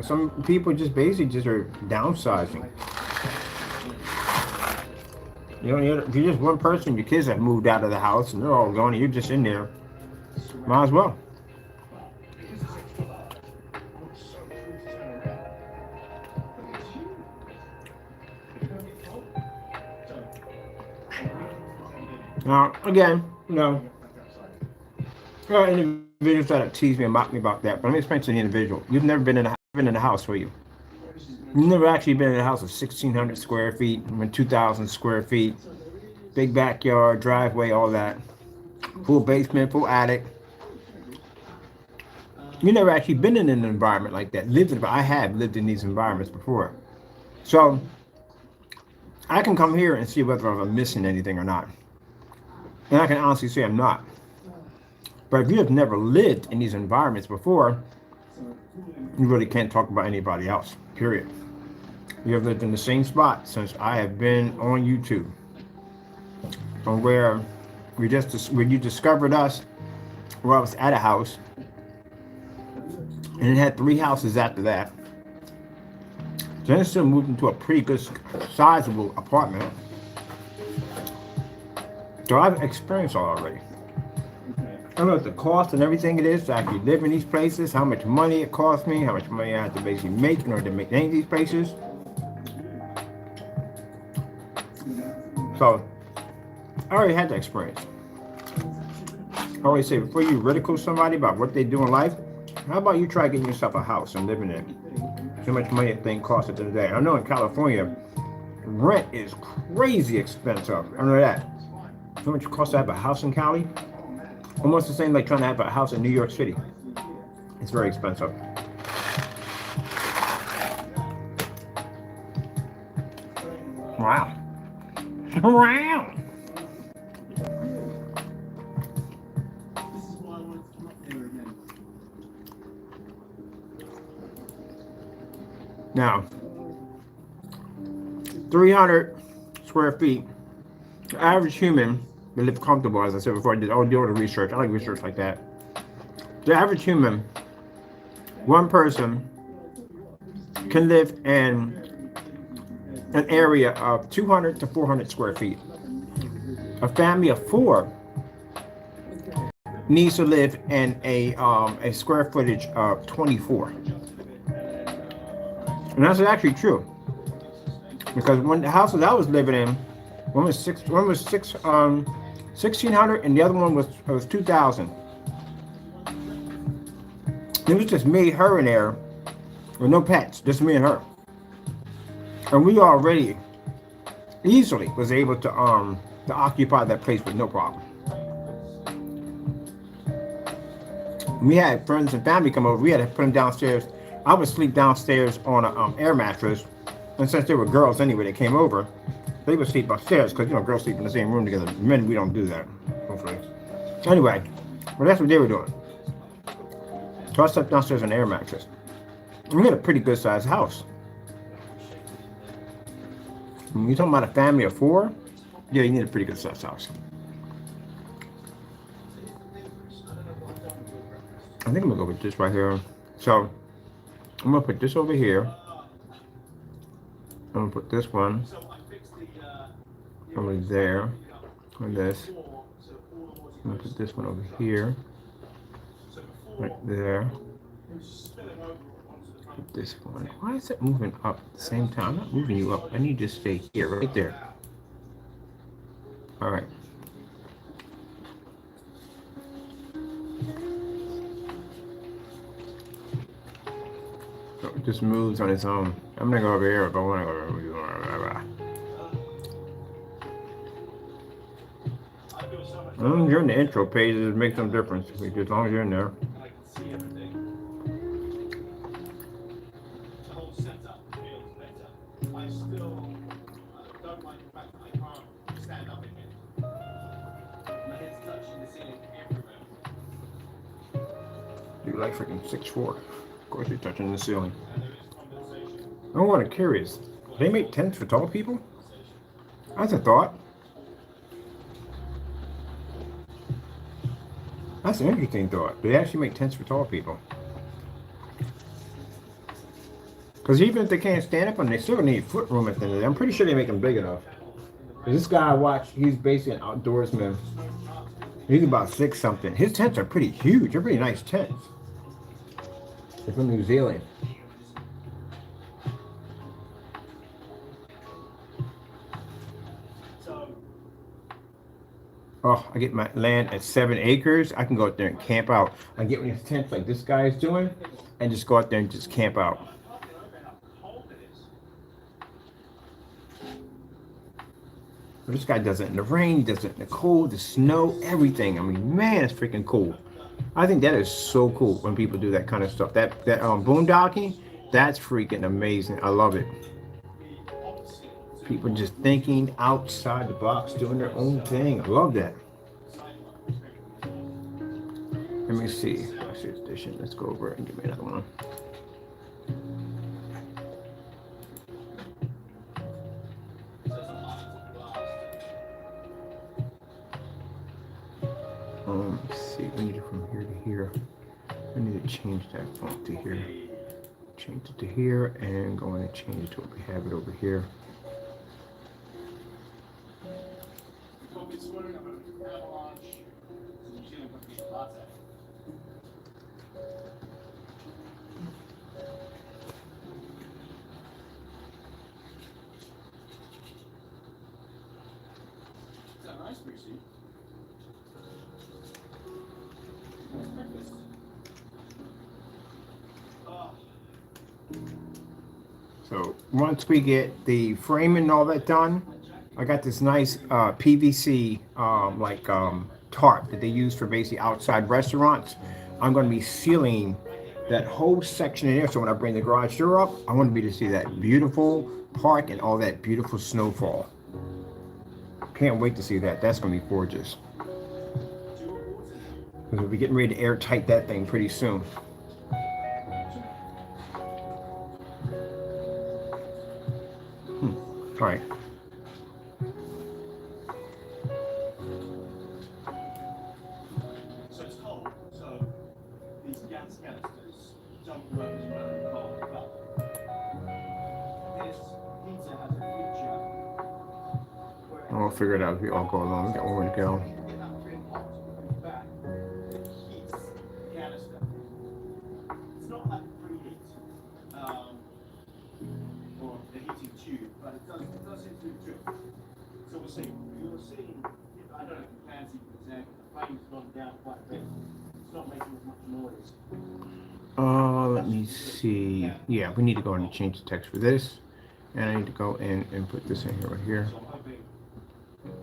Some people just basically just are downsizing. You know, if you're just one person, your kids have moved out of the house and they're all gone, and you're just in there. Might as well. Now, again, you know, there are individuals that have teased me and mocked me about that, but let me explain to the individual. You've never been in a house, were you? You've never actually been in a house of 1,600 square feet, 2,000 square feet, big backyard, driveway, all that, full basement, full attic. You never actually been in an environment like that. But I have lived in these environments before. So I can come here and see whether I'm missing anything or not. And I can honestly say I'm not. But if you have never lived in these environments before, you really can't talk about anybody else, period. You have lived in the same spot since I have been on YouTube. From where you discovered us, where I was at a house, and it had 3 houses after that. Then it still moved into a pretty good, sizable apartment. So I've experienced all already. I know what the cost and everything it is to actually live in these places, how much money it cost me, how much money I have to basically make in order to make any of these places. So I already had that experience. I always say, before you ridicule somebody about what they do in life, how about you try getting yourself a house and living in it? How much money a thing costs at the end of the day. I know in California, rent is crazy expensive. I know that. How much it costs to have a house in Cali? Almost the same like trying to have a house in New York City. It's very expensive. Wow. Wow. Now, 300 square feet. The average human that live comfortable, as I said before, I did all the research. I like research like that. The average human, one person, can live in an area of 200 to 400 square feet. A family of 4 needs to live in a square footage of 24. And that's actually true. Because when the houses I was living in, one was 1,600 and the other one was 2,000. It was just me, her in there, with no pets, just me and her. And we already easily was able to occupy that place with no problem. We had friends and family come over. We had to put them downstairs. I would sleep downstairs on an air mattress, and since there were girls anyway that came over, they would sleep upstairs because, you know, girls sleep in the same room together. Men, we don't do that, hopefully. Anyway, but that's what they were doing. So I slept downstairs on an air mattress. We had a pretty good sized house. When you're talking about a family of 4, yeah, you need a pretty good sized house. I think I'm gonna go with this right here. So I'm gonna put this over here. I'm gonna put this one over there on this. I'm gonna put this one over here, right there. Put this one. Why is it moving up at the same time? I'm not moving you up. I need you to stay here, right there. All right. So it just moves on its own. I'm gonna go over here if I want to go over here. You're in the intro page, it makes no difference. As long as you're in there. You're like freaking 6'4". Of course you're touching the ceiling. I'm kind of curious. They make tents for tall people? That's a thought. That's an interesting thought. They actually make tents for tall people. Because even if they can't stand up, and they still need foot room at the end of the day. I'm pretty sure they make them big enough. 'Cause this guy I watched, he's basically an outdoorsman. He's about 6 something. His tents are pretty huge. They're pretty nice tents. They're from New Zealand. Oh, I get my land at 7 acres. I can go out there and camp out. I get one of these tents like this guy is doing, and just go out there and just camp out. But this guy does it in the rain, he does it in the cold, the snow, everything. I mean, man, it's freaking cool. I think that is so cool when people do that kind of stuff. That boondocking, that's freaking amazing. I love it. People just thinking outside the box, doing their own thing. I love that. Let me see. Let's see this edition. Let's go over it and give me another one. Let's see. We need it from here to here. I need to change that font to here. Change it to here and go in and change it to what we have it over here. So once we get the framing and all that done, I got this nice PVC tarp that they use for basically outside restaurants. I'm going to be sealing that whole section in there, so when I bring the garage door up, I want to be able to see that beautiful park and all that beautiful snowfall. Can't wait to see that. That's going to be gorgeous. Because we'll be getting ready to airtight that thing pretty soon. All right. So it's cold, so these gas canisters don't work as well in cold, but this heater has a feature where I'll figure it out as we all go along. We got one more to go. you get that trim hot on the back, it heats the canister. It's not like preheat or the heating tube, but it does seem to do. So we'll see. You'll see, I don't know if you can see, for example, the flame's gone down quite a bit. It's not making as much noise. Let me see. Yeah, we need to go in and change the text for this. And I need to go in and put this in here right here. So I'm hoping this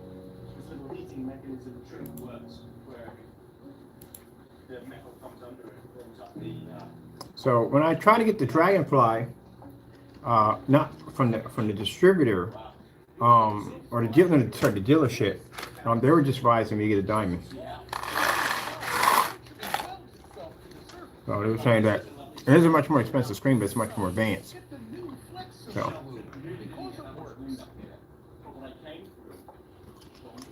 little heating mechanism trick works, where the metal comes under it and warms up the So when I try to get the Dragonfly, not from the distributor, or the dealership, they were just advising me to get a diamond. So they were saying that it is a much more expensive screen, but it's much more advanced. So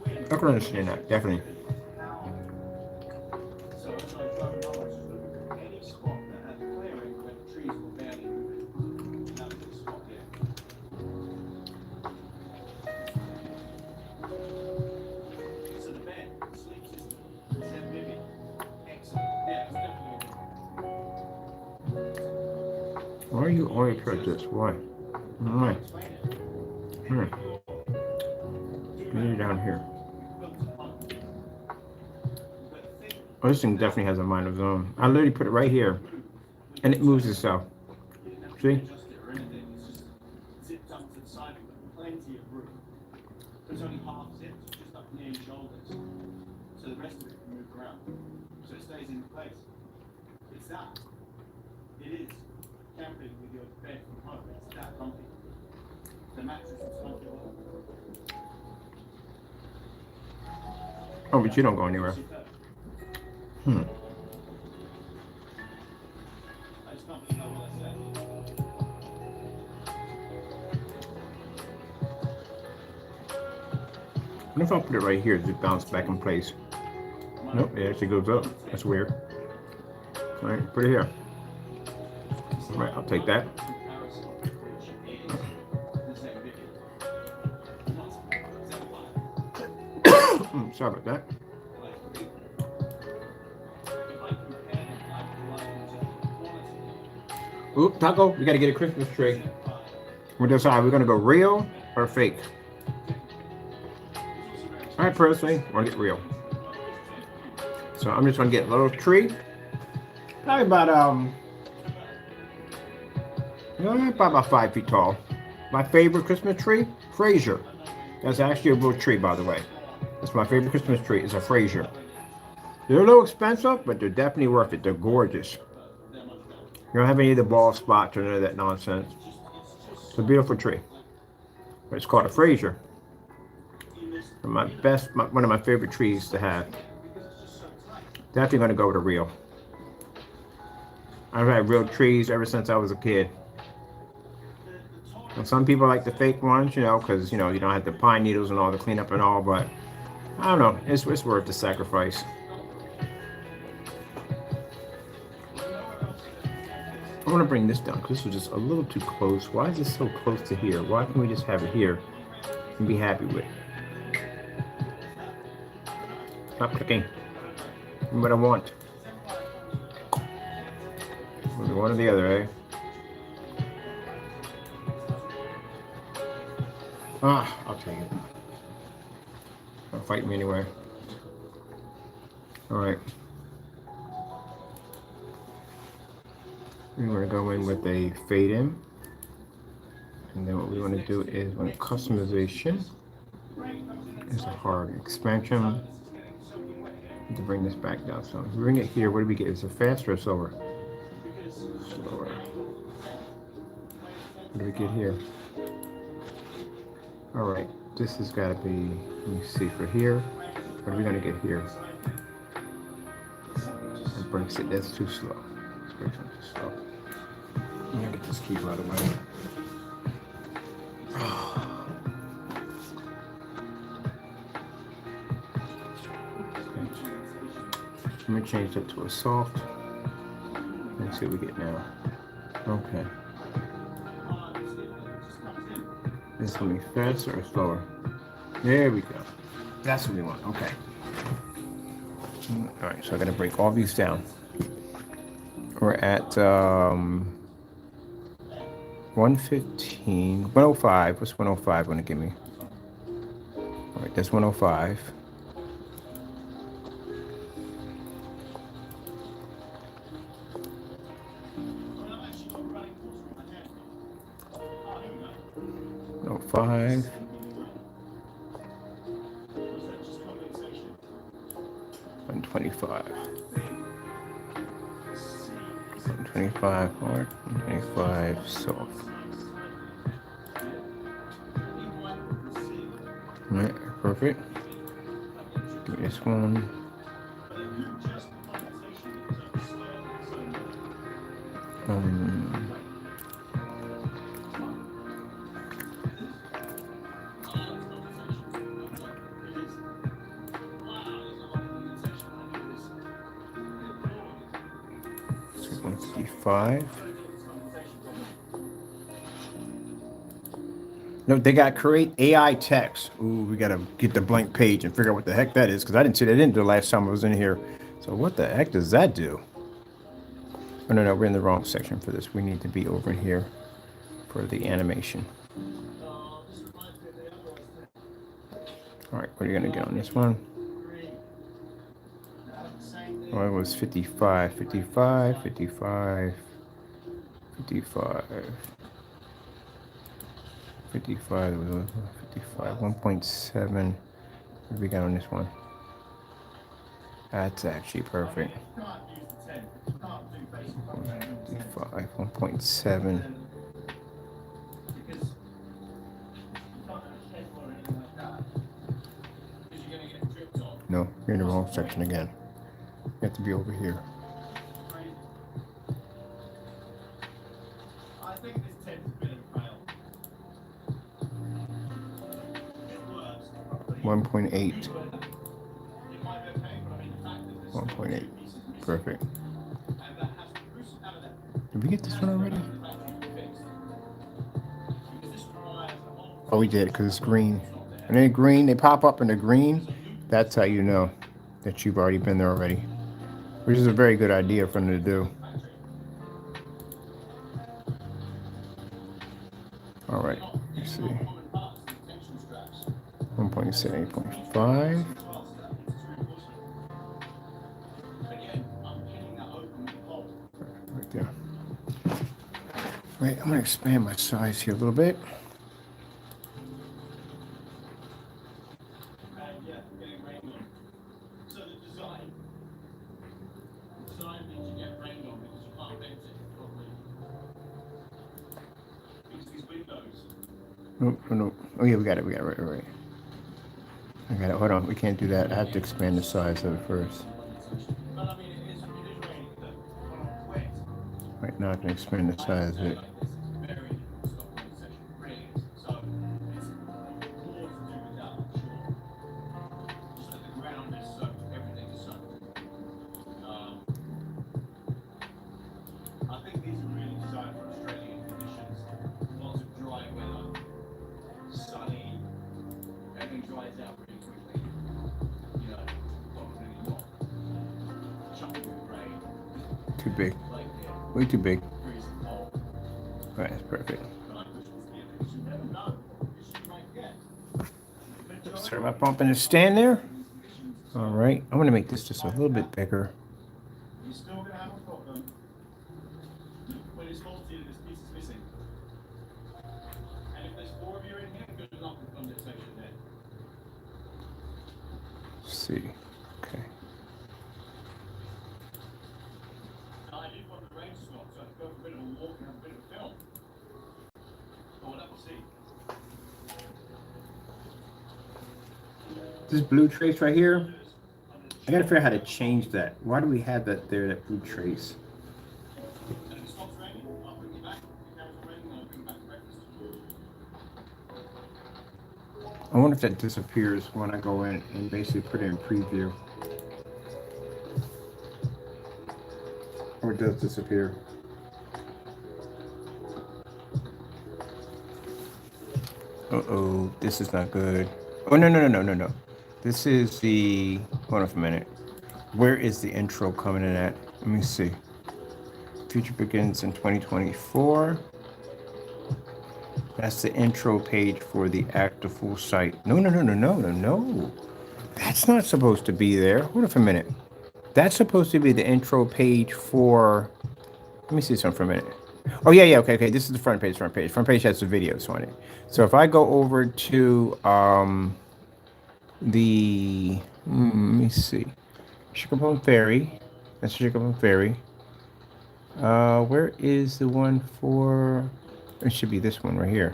I can understand that, definitely. So as I was driving home, I was just looking for any spot that had clearing where the trees were barely moving. That was the spot here. So the bed, the sleep system, is that maybe excellent. Yeah, it's definitely. Why are you always like this? Why? Why? Here. Maybe down here. Oh, this thing definitely has a mind of its own. I literally put it right here, and it moves itself. See? Zipped up to the side, but plenty of room. It's only half zipped, just up near your shoulders. So the rest of it can move around. So it stays in place. It's that. It is camping with your bed from home. It's that comfy. The mattress is comfortable. Oh, but you don't go anywhere. I just can't believe what I said. What if I put it right here? Does it bounce back in place? Nope, it actually goes up. That's weird. All right, put it here. All right, I'll take that. I'm sorry about that. Oop, Taco, we gotta get a Christmas tree. We're deciding we're gonna go real or fake. I personally want to get real. So I'm just gonna get a little tree. Probably about probably about 5 feet tall. My favorite Christmas tree, Fraser. That's actually a real tree, by the way. That's my favorite Christmas tree. It's a Fraser. They're a little expensive, but they're definitely worth it. They're gorgeous. You don't have any of the bald spots or none of that nonsense. It's a beautiful tree. But it's called a Fraser. One of my favorite trees to have. Definitely gonna go with a real. I've had real trees ever since I was a kid. And some people like the fake ones, you know, because you know you don't have the pine needles and all the cleanup and all. But I don't know, it's worth the sacrifice. I want to bring this down because this was just a little too close. Why is this so close to here? Why can't we just have it here and be happy with it? Stop clicking. What I want. One or the other, eh? I'll take it. Don't fight me anyway. Alright. We're going to go in with a fade in. And then what we want to do is on customization. There's a hard expansion. To bring this back down. So if we bring it here, what do we get? Is it faster or slower? Slower. What do we get here? Alright, this has got to be, let me see for here. What are we going to get here? It breaks it, that's too slow. Let's break it too slow. I'm going to get this keyboard out of the way. Let me change that to a soft. Let's see what we get now. Okay. This is going to be faster or slower? There we go. That's what we want. Okay. All right, so I got to break all these down. We're at 115, 105. What's 105 going to give me? All right, that's 105. Five. 125. 125 hard. 125 soft. Alright, perfect. Give me this one. No, they got create AI text. Ooh, we gotta get the blank page and figure out what the heck that is because I didn't see that in the last time I was in here. So what the heck does that do? Oh no, we're in the wrong section for this. We need to be over here for the animation. All right, what are you gonna get on this one? Oh, it was 55, 55, 55, 55. 55, 55, 1.7. What do we got on this one? That's actually perfect. 55, 1.7. No, you're in the wrong section again. You have to be over here. 1.8. 1.8. Perfect. Did we get this one already? Oh, we did, because it's green. And then green, they pop up and they're green. That's how you know that you've already been there already, which is a very good idea for them to do. All right, let's see. 1.7, 8.5. Right there. Right, I'm gonna expand my size here a little bit. Nope, nope. Oh yeah, we got it. Right. I got it. Hold on, we can't do that. I have to expand the size of it first. Right now, I can expand the size of it. Too big. Way too big. All right, that's perfect. Start my pump in the stand there. All right, I'm gonna make this just a little bit bigger. You're still going to have a problem when it's faulty and this piece is missing. And if there's 4 of you in here, good luck with condensation there. Let's see. Okay. Now, I did want the range slot, so I could go for a bit of a walk and have a bit of a film. But we'll have to see. This blue trace right here, I gotta figure out how to change that. Why do we have that there, that blue trace? And if it stops raining, I'll bring you back. If it carries on raining, I'll bring you back breakfast. I wonder if that disappears when I go in and basically put it in preview. Or it does disappear. Uh-oh, this is not good. Oh, no. This is the, hold on for a minute. Where is the intro coming in at? Let me see. Future begins in 2024. That's the intro page for the active full site. No. That's not supposed to be there. Hold on for a minute. That's supposed to be the intro page for, let me see something for a minute. Oh, yeah, okay. This is the front page. Front page has the videos on it. So if I go over to let me see. Sugarplum Ferry. That's Sugarplum Ferry. Where is the one for, it should be this one right here.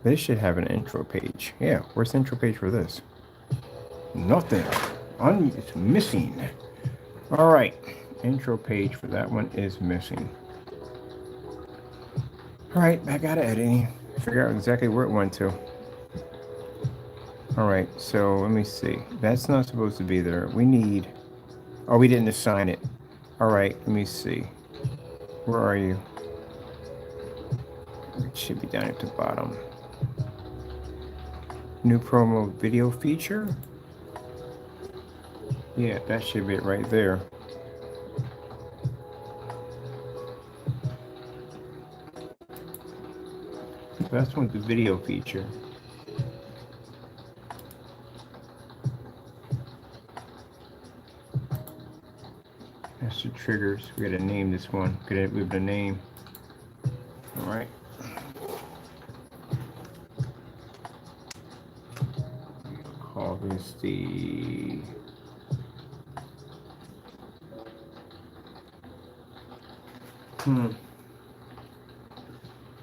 This should have an intro page. Yeah, where's the intro page for this? Nothing. It's missing. All right, intro page for that one is missing. All right, back out of editing. Figure out exactly where it went to. All right, so let me see. That's not supposed to be there. We need, oh, we didn't assign it. All right, let me see. Where are you? It should be down at the bottom. New promo video feature. Yeah, that should be it right there. That's one, the video feature. That's the triggers. We gotta name this one. We have the name. All right. Call this the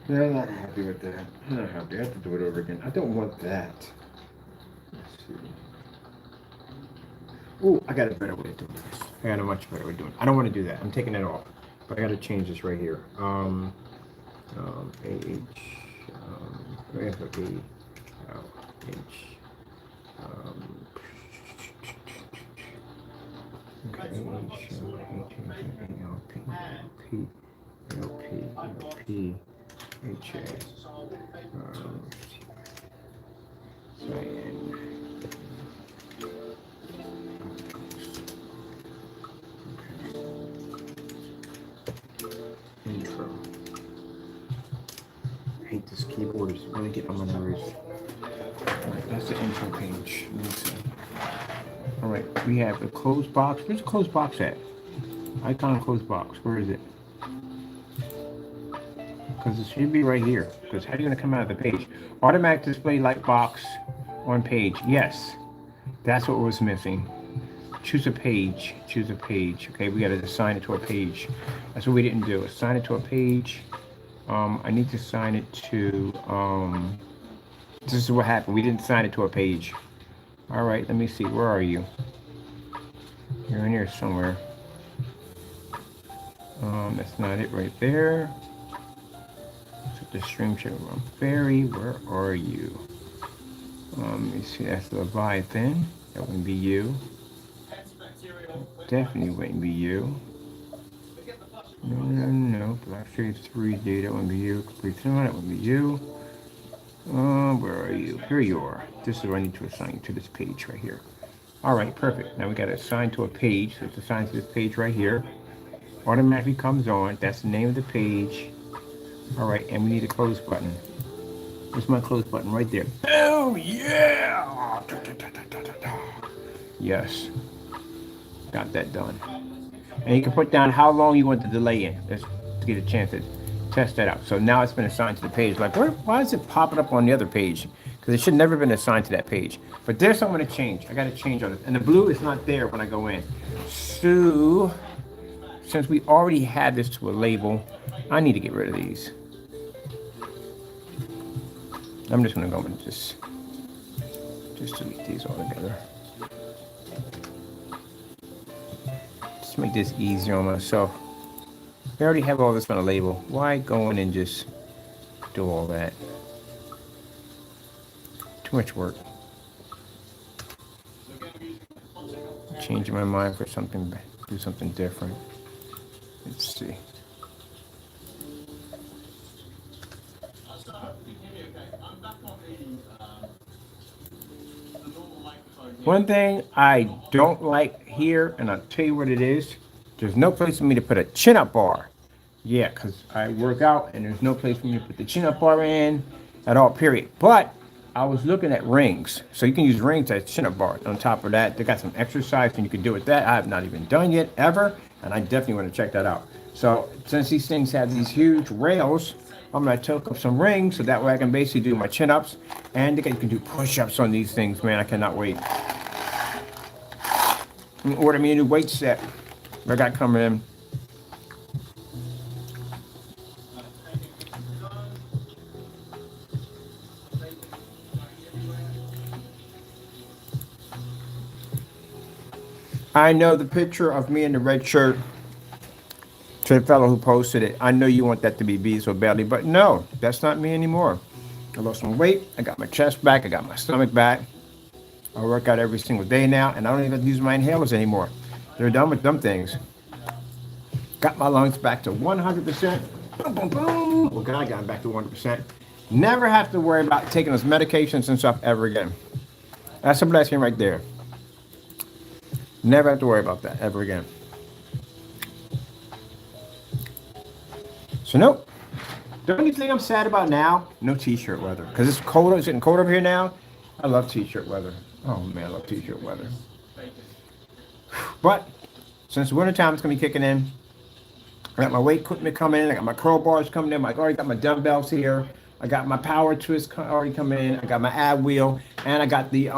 Yeah, I'm not happy with that. I'm not happy. I have to do it over again. I don't want that. Let's see. Oh, I got a better way of doing this. I got a much better way of doing it. I don't want to do that. I'm taking it off. But I got to change this right here. HA. Cyan. Intro. I hate this keyboard. It's really getting on my nerves. Alright, that's the intro page. Let me see. Alright, we have the closed box. Where's the closed box at? Icon closed box. Where is it? Because it should be right here. Because how are you going to come out of the page? Automatic display light box on page. Yes. That's what was missing. Choose a page. Choose a page. Okay, we got to assign it to a page. That's what we didn't do. Assign it to a page. I need to assign it to, this is what happened. We didn't assign it to a page. All right, let me see. Where are you? You're in here somewhere. That's not it right there. So the stream should run. Barry, where are you? Let me see. That's the Leviathan. That wouldn't be you. Definitely wouldn't be you. No. Black Shade 3D. That wouldn't be you. Complete Cinema. That wouldn't be you. Where are you? Here you are. This is what I need to assign to this page right here. All right, perfect. Now we got to assign to a page. So it's assigned to this page right here. Automatically comes on. That's the name of the page. All right, and we need a close button. Where's my close button? Right there. Oh yeah! Yes. Got that done. And you can put down how long you want the delay in. Let's get a chance to test that out. So now it's been assigned to the page. Like, why is it popping up on the other page? Because it should never been assigned to that page. But there's something to change. I got to change on it. And the blue is not there when I go in. So, since we already had this to a label, I need to get rid of these. I'm just going to go and just delete these all together. Just make this easier on myself. I already have all this on a label. Why go in and just do all that? Too much work. Changing my mind for something, do something different. Let's see. One thing I don't like here, and I'll tell you what it is, there's no place for me to put a chin-up bar. Yeah, because I work out, and there's no place for me to put the chin-up bar in at all, period. But I was looking at rings. So you can use rings as chin-up bars. On top of that, they got some exercise, and you can do with that. I have not even done yet, ever, and I definitely want to check that out. So since these things have these huge rails, I'm going to take up some rings, so that way I can basically do my chin-ups, and you can do push-ups on these things, man. I cannot wait. Order me a new weight set. I got coming in. I know the picture of me in the red shirt, to the fellow who posted it. I know you want that to be B so badly, but no, that's not me anymore. I lost some weight. I got my chest back. I got my stomach back. I work out every single day now, and I don't even use my inhalers anymore. They're done with them things. Got my lungs back to 100%. Boom, boom, boom. Well, God, I got them back to 100%. Never have to worry about taking those medications and stuff ever again. That's a blessing right there. Never have to worry about that ever again. So nope. The only thing I'm sad about now, no t-shirt weather. Because it's cold, it's getting cold over here now. I love t-shirt weather. Oh man, I love t-shirt weather. But since wintertime is going to be kicking in, I got my weight equipment coming in. I got my curl bars coming in. I already got my dumbbells here. I got my power twist already coming in. I got my ab wheel, and I got the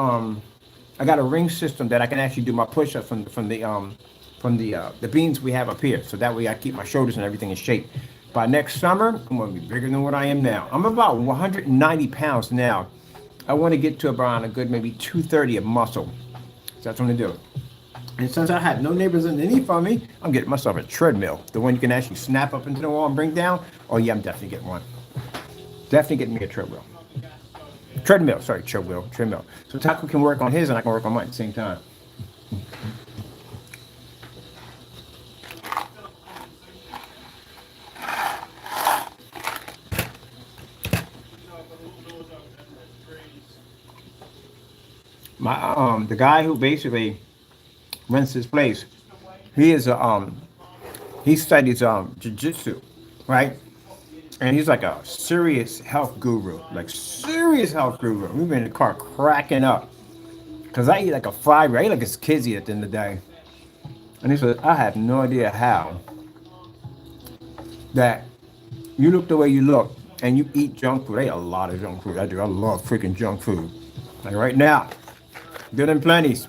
I got a ring system that I can actually do my push-ups from the beams we have up here. So that way I keep my shoulders and everything in shape. By next summer, I'm going to be bigger than what I am now. I'm about 190 pounds now. I want to get to around a good maybe 230 of muscle. So that's what I'm going to do. And since I have no neighbors underneath on me, I'm getting myself a treadmill. The one you can actually snap up into the wall and bring down. Oh yeah, I'm definitely getting one. Definitely getting me a treadmill. Treadmill. So Taco can work on his and I can work on mine at the same time. The guy who basically rents this place, he is he studies jiu-jitsu, right? And he's like a serious health guru, like serious health guru. We've been in the car cracking up because I eat like a fiber. I eat like a kids eat at the end of the day. And he said, I have no idea how that you look the way you look and you eat junk food. I eat a lot of junk food. I do. I love freaking junk food. Like right now, good and plenty's.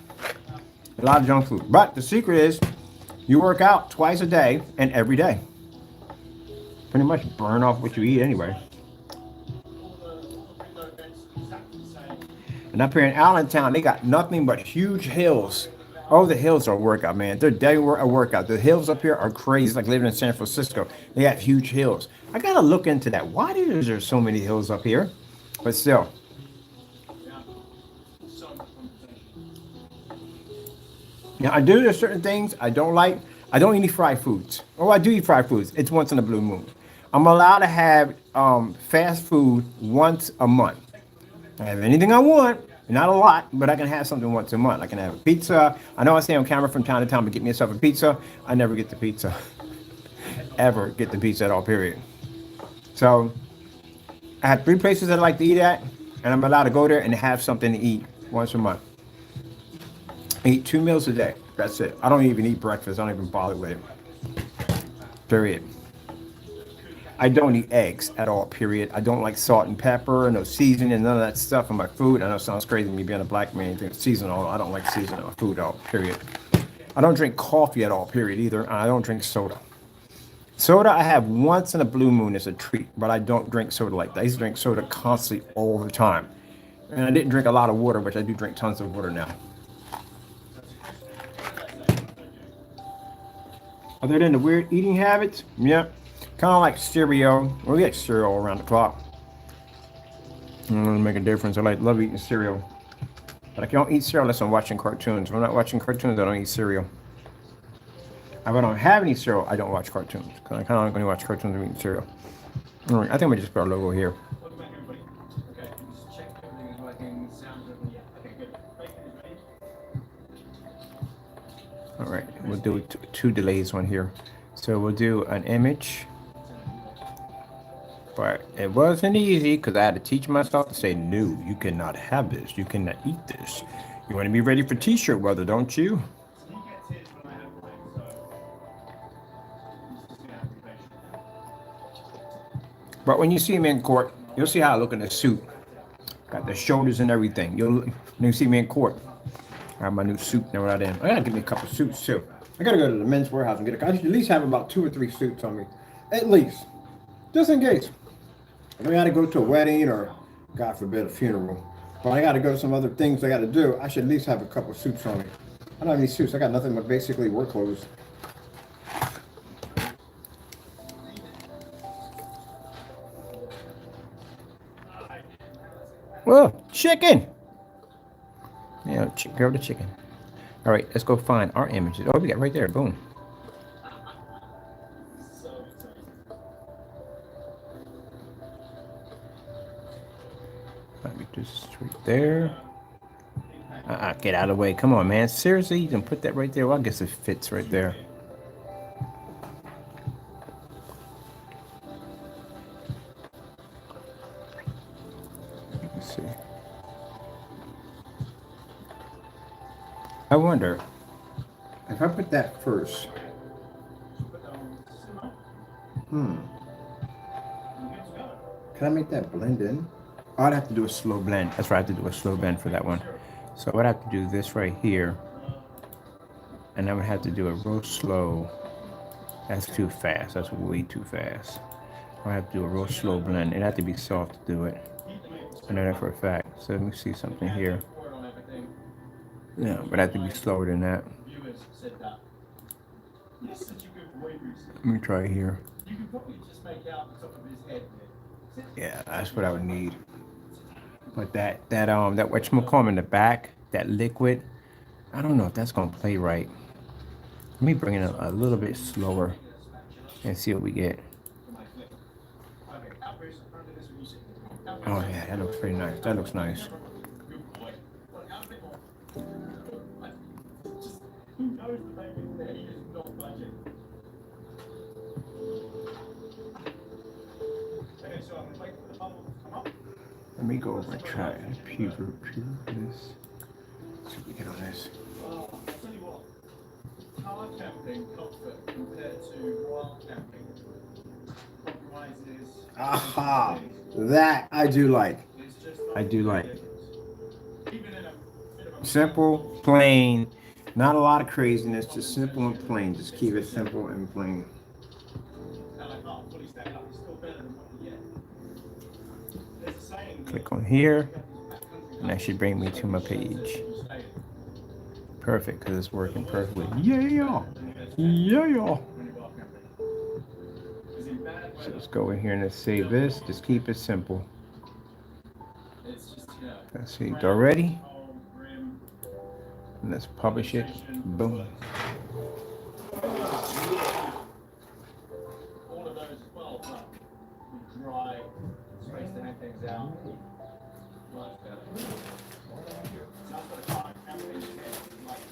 A lot of junk food. But the secret is you work out twice a day and every day. Pretty much burn off what you eat anyway. And up here in Allentown, they got nothing but huge hills. Oh, the hills are a workout, man. They're day a workout. The hills up here are crazy. It's like living in San Francisco. They have huge hills. I gotta look into that. Why is there so many hills up here? But still. Now, I do there's certain things I don't like. I don't eat any fried foods. Oh, I do eat fried foods. It's once in a blue moon. I'm allowed to have fast food once a month. I have anything I want, not a lot, but I can have something once a month. I can have a pizza. I know I say on camera from time to time to get myself a pizza. I never get the pizza. Ever get the pizza at all, period. So I have 3 places that I like to eat at, and I'm allowed to go there and have something to eat once a month. I eat 2 meals a day. That's it. I don't even eat breakfast. I don't even bother with it. Period. I don't eat eggs at all, period. I don't like salt and pepper, no seasoning, and none of that stuff in my food. I know it sounds crazy me being a black man, think seasonal. I don't like seasoning in my food at all, period. I don't drink coffee at all, period, either. I don't drink soda. Soda I have once in a blue moon as a treat, but I don't drink soda like that. I used to drink soda constantly all the time. And I didn't drink a lot of water, which I do drink tons of water now. Other than the weird eating habits, yep. Kind of like cereal. Well, we get cereal around the clock. Make a difference. Love eating cereal. But I don't eat cereal unless I'm watching cartoons. If I'm not watching cartoons, I don't eat cereal. If I don't have any cereal, I don't watch cartoons. Because I kind of only watch cartoons and eat cereal. All right, I think I'm going to just put our logo here. All right, we'll do 2 delays on here. So we'll do an image. But it wasn't easy because I had to teach myself to say, no, you cannot have this. You cannot eat this. You want to be ready for t-shirt weather, don't you? But when you see me in court, you'll see how I look in the suit. Got the shoulders and everything. When you see me in court, I have my new suit and everything. I gotta get me a couple suits too. I gotta go to the men's warehouse and get I should at least have about 2 or 3 suits on me. At least. Just in case. If I gotta go to a wedding or, God forbid, a funeral. But I gotta go to some other things I gotta do. I should at least have a couple suits on me. I don't have any suits. I got nothing but basically work clothes. Whoa, chicken! Yeah, grab the chicken. All right, let's go find our images. Oh, we got right there. Boom. Let me just right there. Get out of the way. Come on, man. Seriously, you can put that right there. Well, I guess it fits right there. Let's see. I wonder if I put that first. Can I make that blend in? Oh, I'd have to do a slow blend. That's right, I have to do a slow blend for that one. So I would have to do this right here. And I would have to do a real slow. That's too fast. That's way too fast. I have to do a real slow blend. It'd have to be soft to do it. I know that for a fact. So let me see something here. Yeah, but I have to be slower than that. Let me try here. Yeah, that's what I would need. But that whatchamacallit in the back, that liquid, I don't know if that's gonna play right. Let me bring it a little bit slower and see what we get. Oh yeah, that looks pretty nice. That looks nice. knows the baby's there, he is not budging. Okay, so I'm going to wait for the bubbles to come up. Let me go over and try and pure this. Let's see if we get on this. I'll tell you what, car camping comfort compared to wild camping compromises. Aha! That I do like. It's just I do like. even in a bit of a Simple, plain, not a lot of craziness, just simple and plain. Just keep it simple and plain. and I can't fully stack up, it's still better than what you get. There's a saying Click on here, and that should bring me to my page. Perfect, because it's working perfectly. Yeah! Yeah! So let's go in here and let's save this. Just keep it simple. Let's see, go ready. And let's publish it. Boom. All of those as well, but we dry, space the hand things out. Much better. So I've got a car camping here, like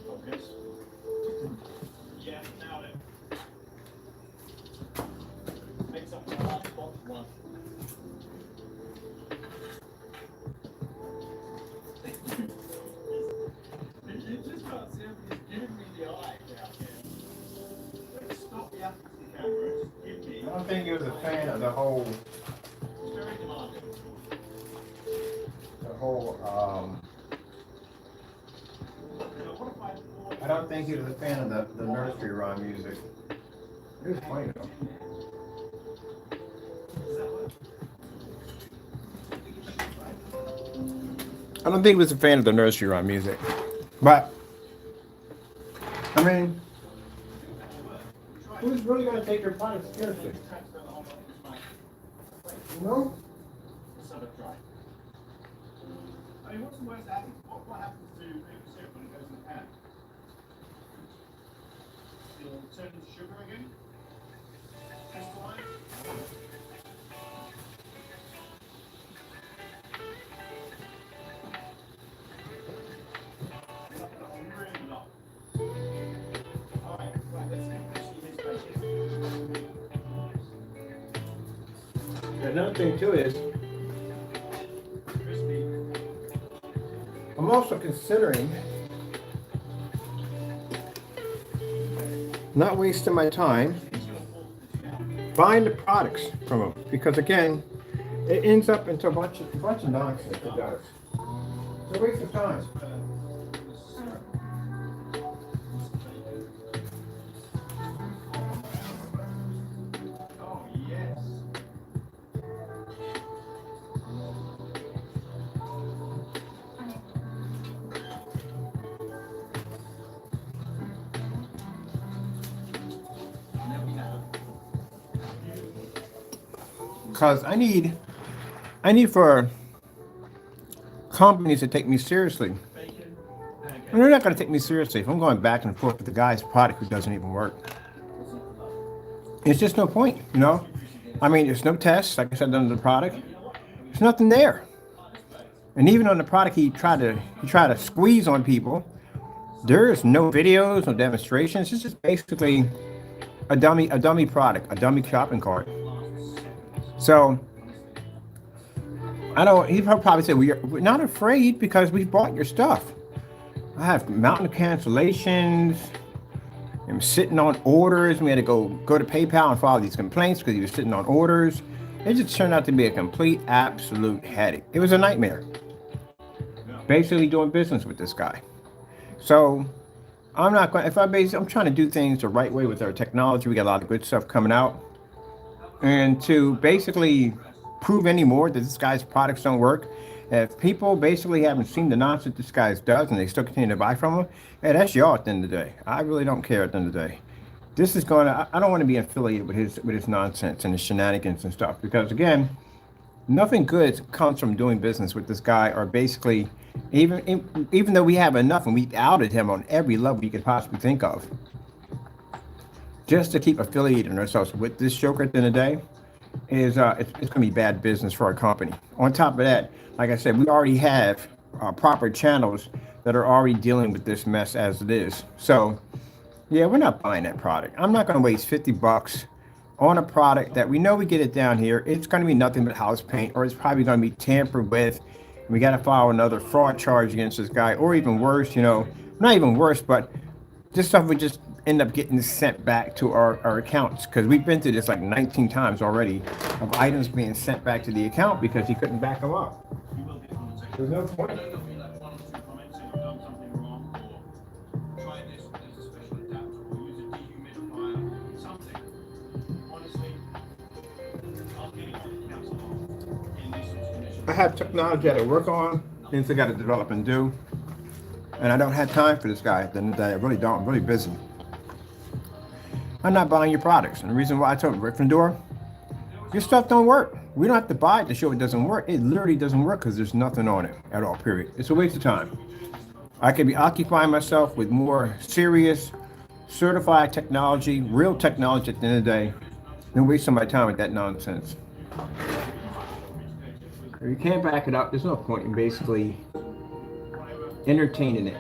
focus. Yeah, now then. Makes up the last spot one. You just can't see him, he's giving me the eye down here. Stop the African camera, just give me. I don't think he was a fan of the whole, It's very demanding. I don't think he was a fan of the nursery rhyme music. It was funny though. I don't think he was a fan of the nursery rhyme music. But, I mean, who's really going to take your product seriously? You know? I mean, what's the worst that happens? What happens to maple syrup when it goes in the pan? It'll turn into sugar again? Crystalline? Really not. Alright, right, let's see this bacon. Another thing too is, Crispy. I'm also considering not wasting my time buying the products from them, because again, it ends up into a bunch of nonsense. It does. It's a waste of time. Oh, yes. Because I need for companies to take me seriously. And they're not going to take me seriously if I'm going back and forth with the guy's product who doesn't even work. It's just no point, you know? I mean, there's no tests, like I said, on the product. There's nothing there. And even on the product he tried to squeeze on people, there's no videos, no demonstrations. It's just basically a dummy product, a dummy shopping cart. So he'd probably say, we're not afraid because we bought your stuff. I have mountain of cancellations. I'm sitting on orders. We had to go to PayPal and file these complaints because he was sitting on orders. It just turned out to be a complete, absolute headache. It was a nightmare. Basically doing business with this guy. So I'm not going. I'm trying to do things the right way with our technology. We got a lot of good stuff coming out, and to basically prove anymore that this guy's products don't work. If people basically haven't seen the nonsense this guy does and they still continue to buy from him, hey, that's y'all at the end of the day. I really don't care at the end of the day. This is I don't want to be affiliated with his nonsense and his shenanigans and stuff, because again, nothing good comes from doing business with this guy, or basically, even though we have enough and we outed him on every level you could possibly think of, just to keep affiliating ourselves with this joker at the end of the day, is it's going to be bad business for our company. On top of that, like I said, we already have proper channels that are already dealing with this mess as it is. So yeah, we're not buying that product. I'm not going to waste 50 bucks on a product that we know we get it down here. It's going to be nothing but house paint, or it's probably going to be tampered with. We got to file another fraud charge against this guy, or even worse, you know, not even worse, but this stuff would just end up getting sent back to our accounts, because we've been through this like 19 times already of items being sent back to the account because he couldn't back them up. There's no point. I have technology I got to work on, things I got to develop and do, and I don't have time for this guy. Then I really don't. I'm really busy. I'm not buying your products, and the reason why I told Rick from Door, your stuff don't work. We don't have to buy it to show it doesn't work. It literally doesn't work because there's nothing on it at all. Period. It's a waste of time. I could be occupying myself with more serious, certified technology, real technology at the end of the day, than wasting my time with that nonsense. If you can't back it up, there's no point in basically entertaining it.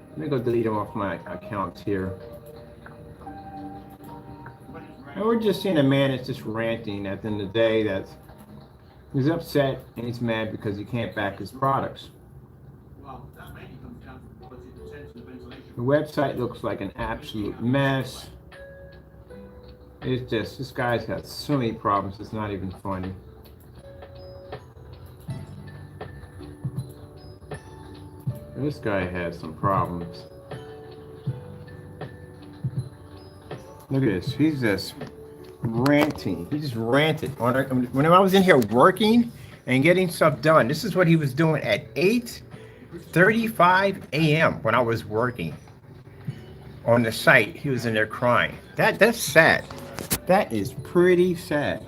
Let me go delete them off my accounts here. And we're just seeing a man that's just ranting at the end of the day, that he's upset and he's mad because he can't back his products. The website looks like an absolute mess. It's just, this guy's got so many problems, it's not even funny. This guy has some problems. Look at this, he's just ranting. He just ranted. When I was in here working and getting stuff done, this is what he was doing at 8:35 a.m. when I was working on the site. He was in there crying. That's sad. That is pretty sad.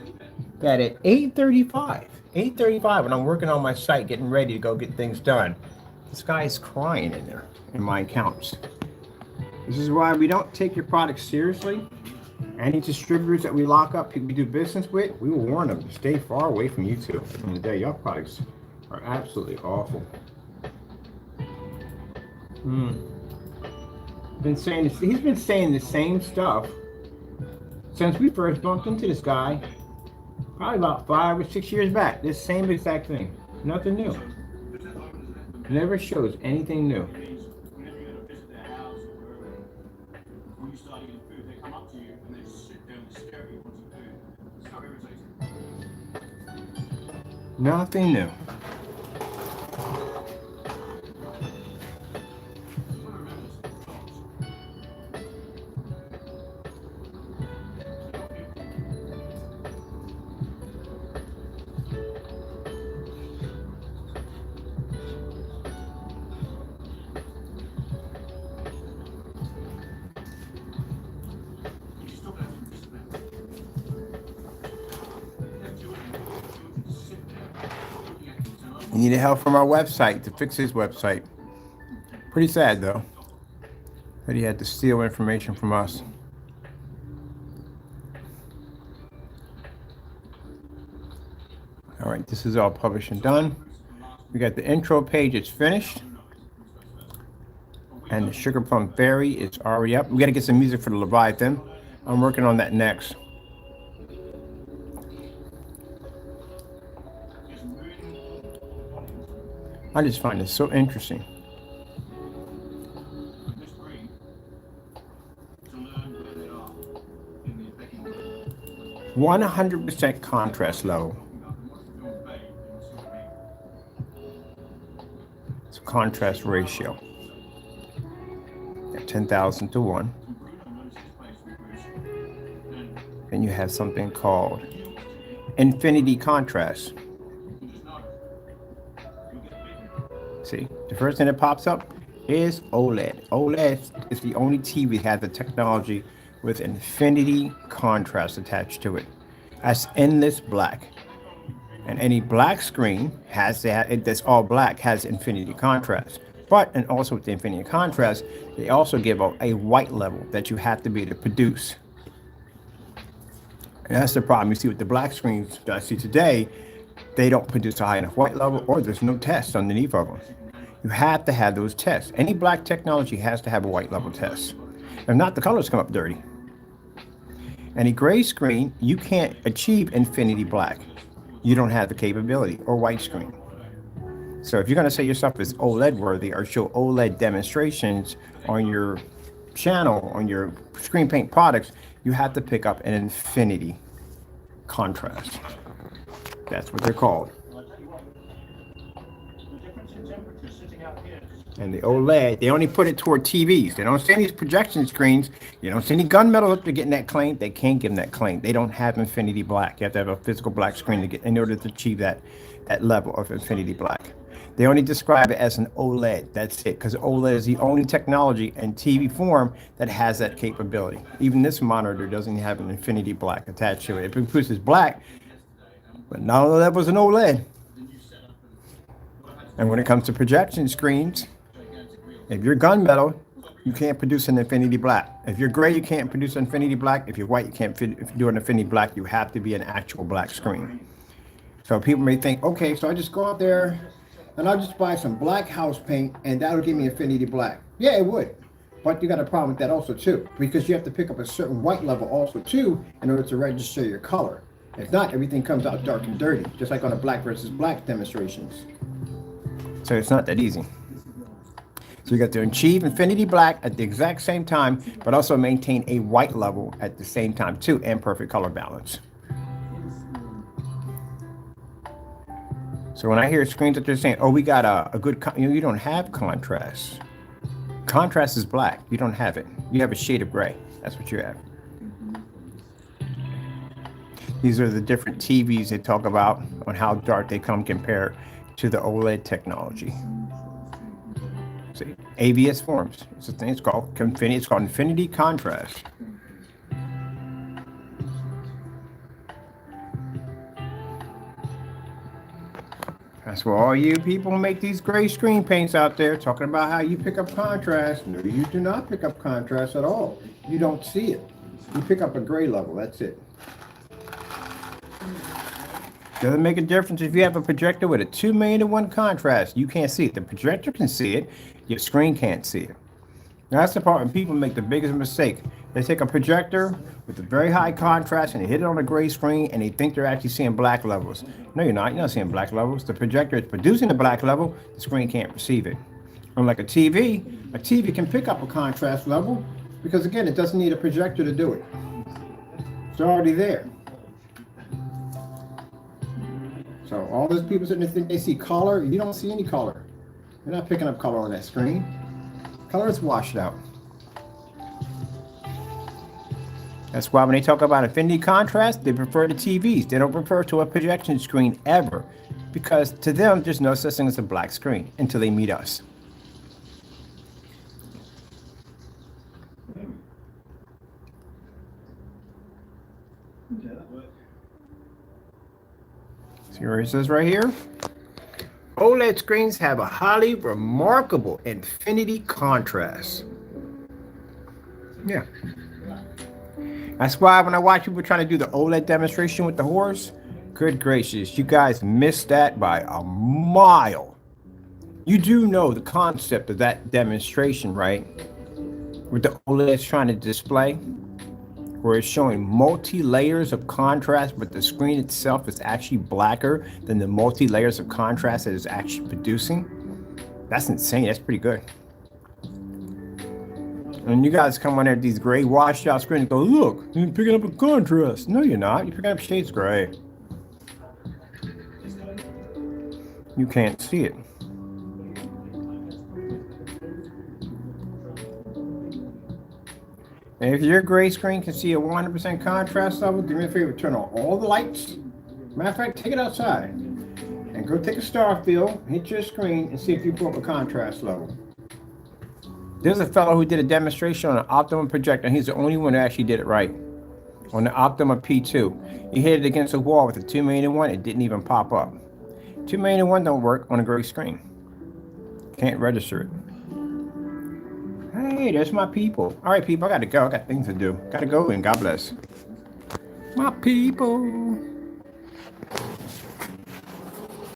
That at 8:35 when I'm working on my site, getting ready to go get things done, this guy is crying in there in my accounts. This is why we don't take your products seriously. Any distributors that we lock up, people we do business with, we will warn them to stay far away from you two. And today, your products are absolutely awful. He's been saying the same stuff since we first bumped into this guy, probably about 5 or 6 years back. This same exact thing. Nothing new. Never shows anything new. Nothing new. He needed help from our website to fix his website. Pretty sad though, that he had to steal information from us. All right, this is all published and done. We got the intro page, it's finished. And the Sugar Plum Fairy is already up. We got to get some music for the Leviathan. I'm working on that next. I just find it so interesting. 100% contrast level. It's a contrast ratio at 10,000 to 1. Then you have something called infinity contrast. See, the first thing that pops up is OLED. OLED is the only TV that has the technology with infinity contrast attached to it. That's endless black. And any black screen has that, that's all black, has infinity contrast. But, and also with the infinity contrast, they also give a white level that you have to be able to produce. And that's the problem you see with the black screens that I see today. They don't produce a high enough white level, or there's no test underneath of them. You have to have those tests. Any black technology has to have a white level test. If not, the colors come up dirty. Any gray screen, you can't achieve infinity black. You don't have the capability, or white screen. So if you're going to say yourself is OLED worthy or show OLED demonstrations on your channel, on your screen paint products, you have to pick up an infinity contrast. That's what they're called. And the OLED, they only put it toward TVs. They don't see any projection screens. You don't see any gunmetal up to getting that claim. They can't give them that claim. They don't have infinity black. You have to have a physical black screen to get in order to achieve that level of infinity black. They only describe it as an OLED. That's it, because OLED is the only technology in TV form that has that capability. Even this monitor doesn't have an infinity black attached to it. It produces black, but not all that was an OLED. And when it comes to projection screens, if you're gunmetal, you can't produce an infinity black. If you're gray, you can't produce infinity black. If you're white, you can't do an infinity black. You have to be an actual black screen. So people may think, okay, so I just go out there and I'll just buy some black house paint and that'll give me infinity black. Yeah, it would. But you got a problem with that also too, because you have to pick up a certain white level also too in order to register your color. If not, everything comes out dark and dirty, just like on the black versus black demonstrations. So it's not that easy. So you got to achieve infinity black at the exact same time, but also maintain a white level at the same time too, and perfect color balance. So when I hear screens that they're saying, oh, we got a good, you don't have contrast. Contrast is black. You don't have it. You have a shade of gray. That's what you have. These are the different TVs they talk about on how dark they come compared to the OLED technology. See, AVS forms. It's a thing. It's called infinity contrast. That's why all you people who make these gray screen paints out there talking about how you pick up contrast. No, you do not pick up contrast at all. You don't see it. You pick up a gray level. That's it. Doesn't make a difference if you have a projector with a 2,000,000:1 contrast. You can't see it. The projector can see it. Your screen can't see it. That's the part when people make the biggest mistake. They take a projector with a very high contrast and they hit it on a gray screen and they think they're actually seeing black levels. No, you're not. You're not seeing black levels. The projector is producing the black level. The screen can't receive it. Unlike a TV can pick up a contrast level because, again, it doesn't need a projector to do it. It's already there. So all those people sitting there think they see color. You don't see any color. You're not picking up color on that screen. Color is washed out. That's why when they talk about infinity contrast, they prefer to TVs. They don't refer to a projection screen ever, because to them, there's no such thing as a black screen until they meet us. See where it says right here? OLED screens have a highly remarkable infinity contrast. Yeah. That's why when I watch people trying to do the OLED demonstration with the horse, good gracious, you guys missed that by a mile. You do know the concept of that demonstration, right? With the OLED's trying to display, where it's showing multi-layers of contrast, but the screen itself is actually blacker than the multi-layers of contrast that it's actually producing. That's insane. That's pretty good. And you guys come on there with these gray washed out screens and go, look, you're picking up a contrast. No, you're not. You're picking up shades gray. You can't see it. And if your gray screen can see a 100% contrast level, do me a favor, turn on all the lights. Matter of fact, take it outside and go take a star field, hit your screen, and see if you pull up a contrast level. There's a fellow who did a demonstration on an Optimum projector, and he's the only one who actually did it right. On the Optimum P2, he hit it against a wall with a 2,000,001, it didn't even pop up. 2,000,001 don't work on a gray screen. Can't register it. Hey, there's my people. All right, people, I gotta go. I got things to do. Gotta go, and God bless. My people.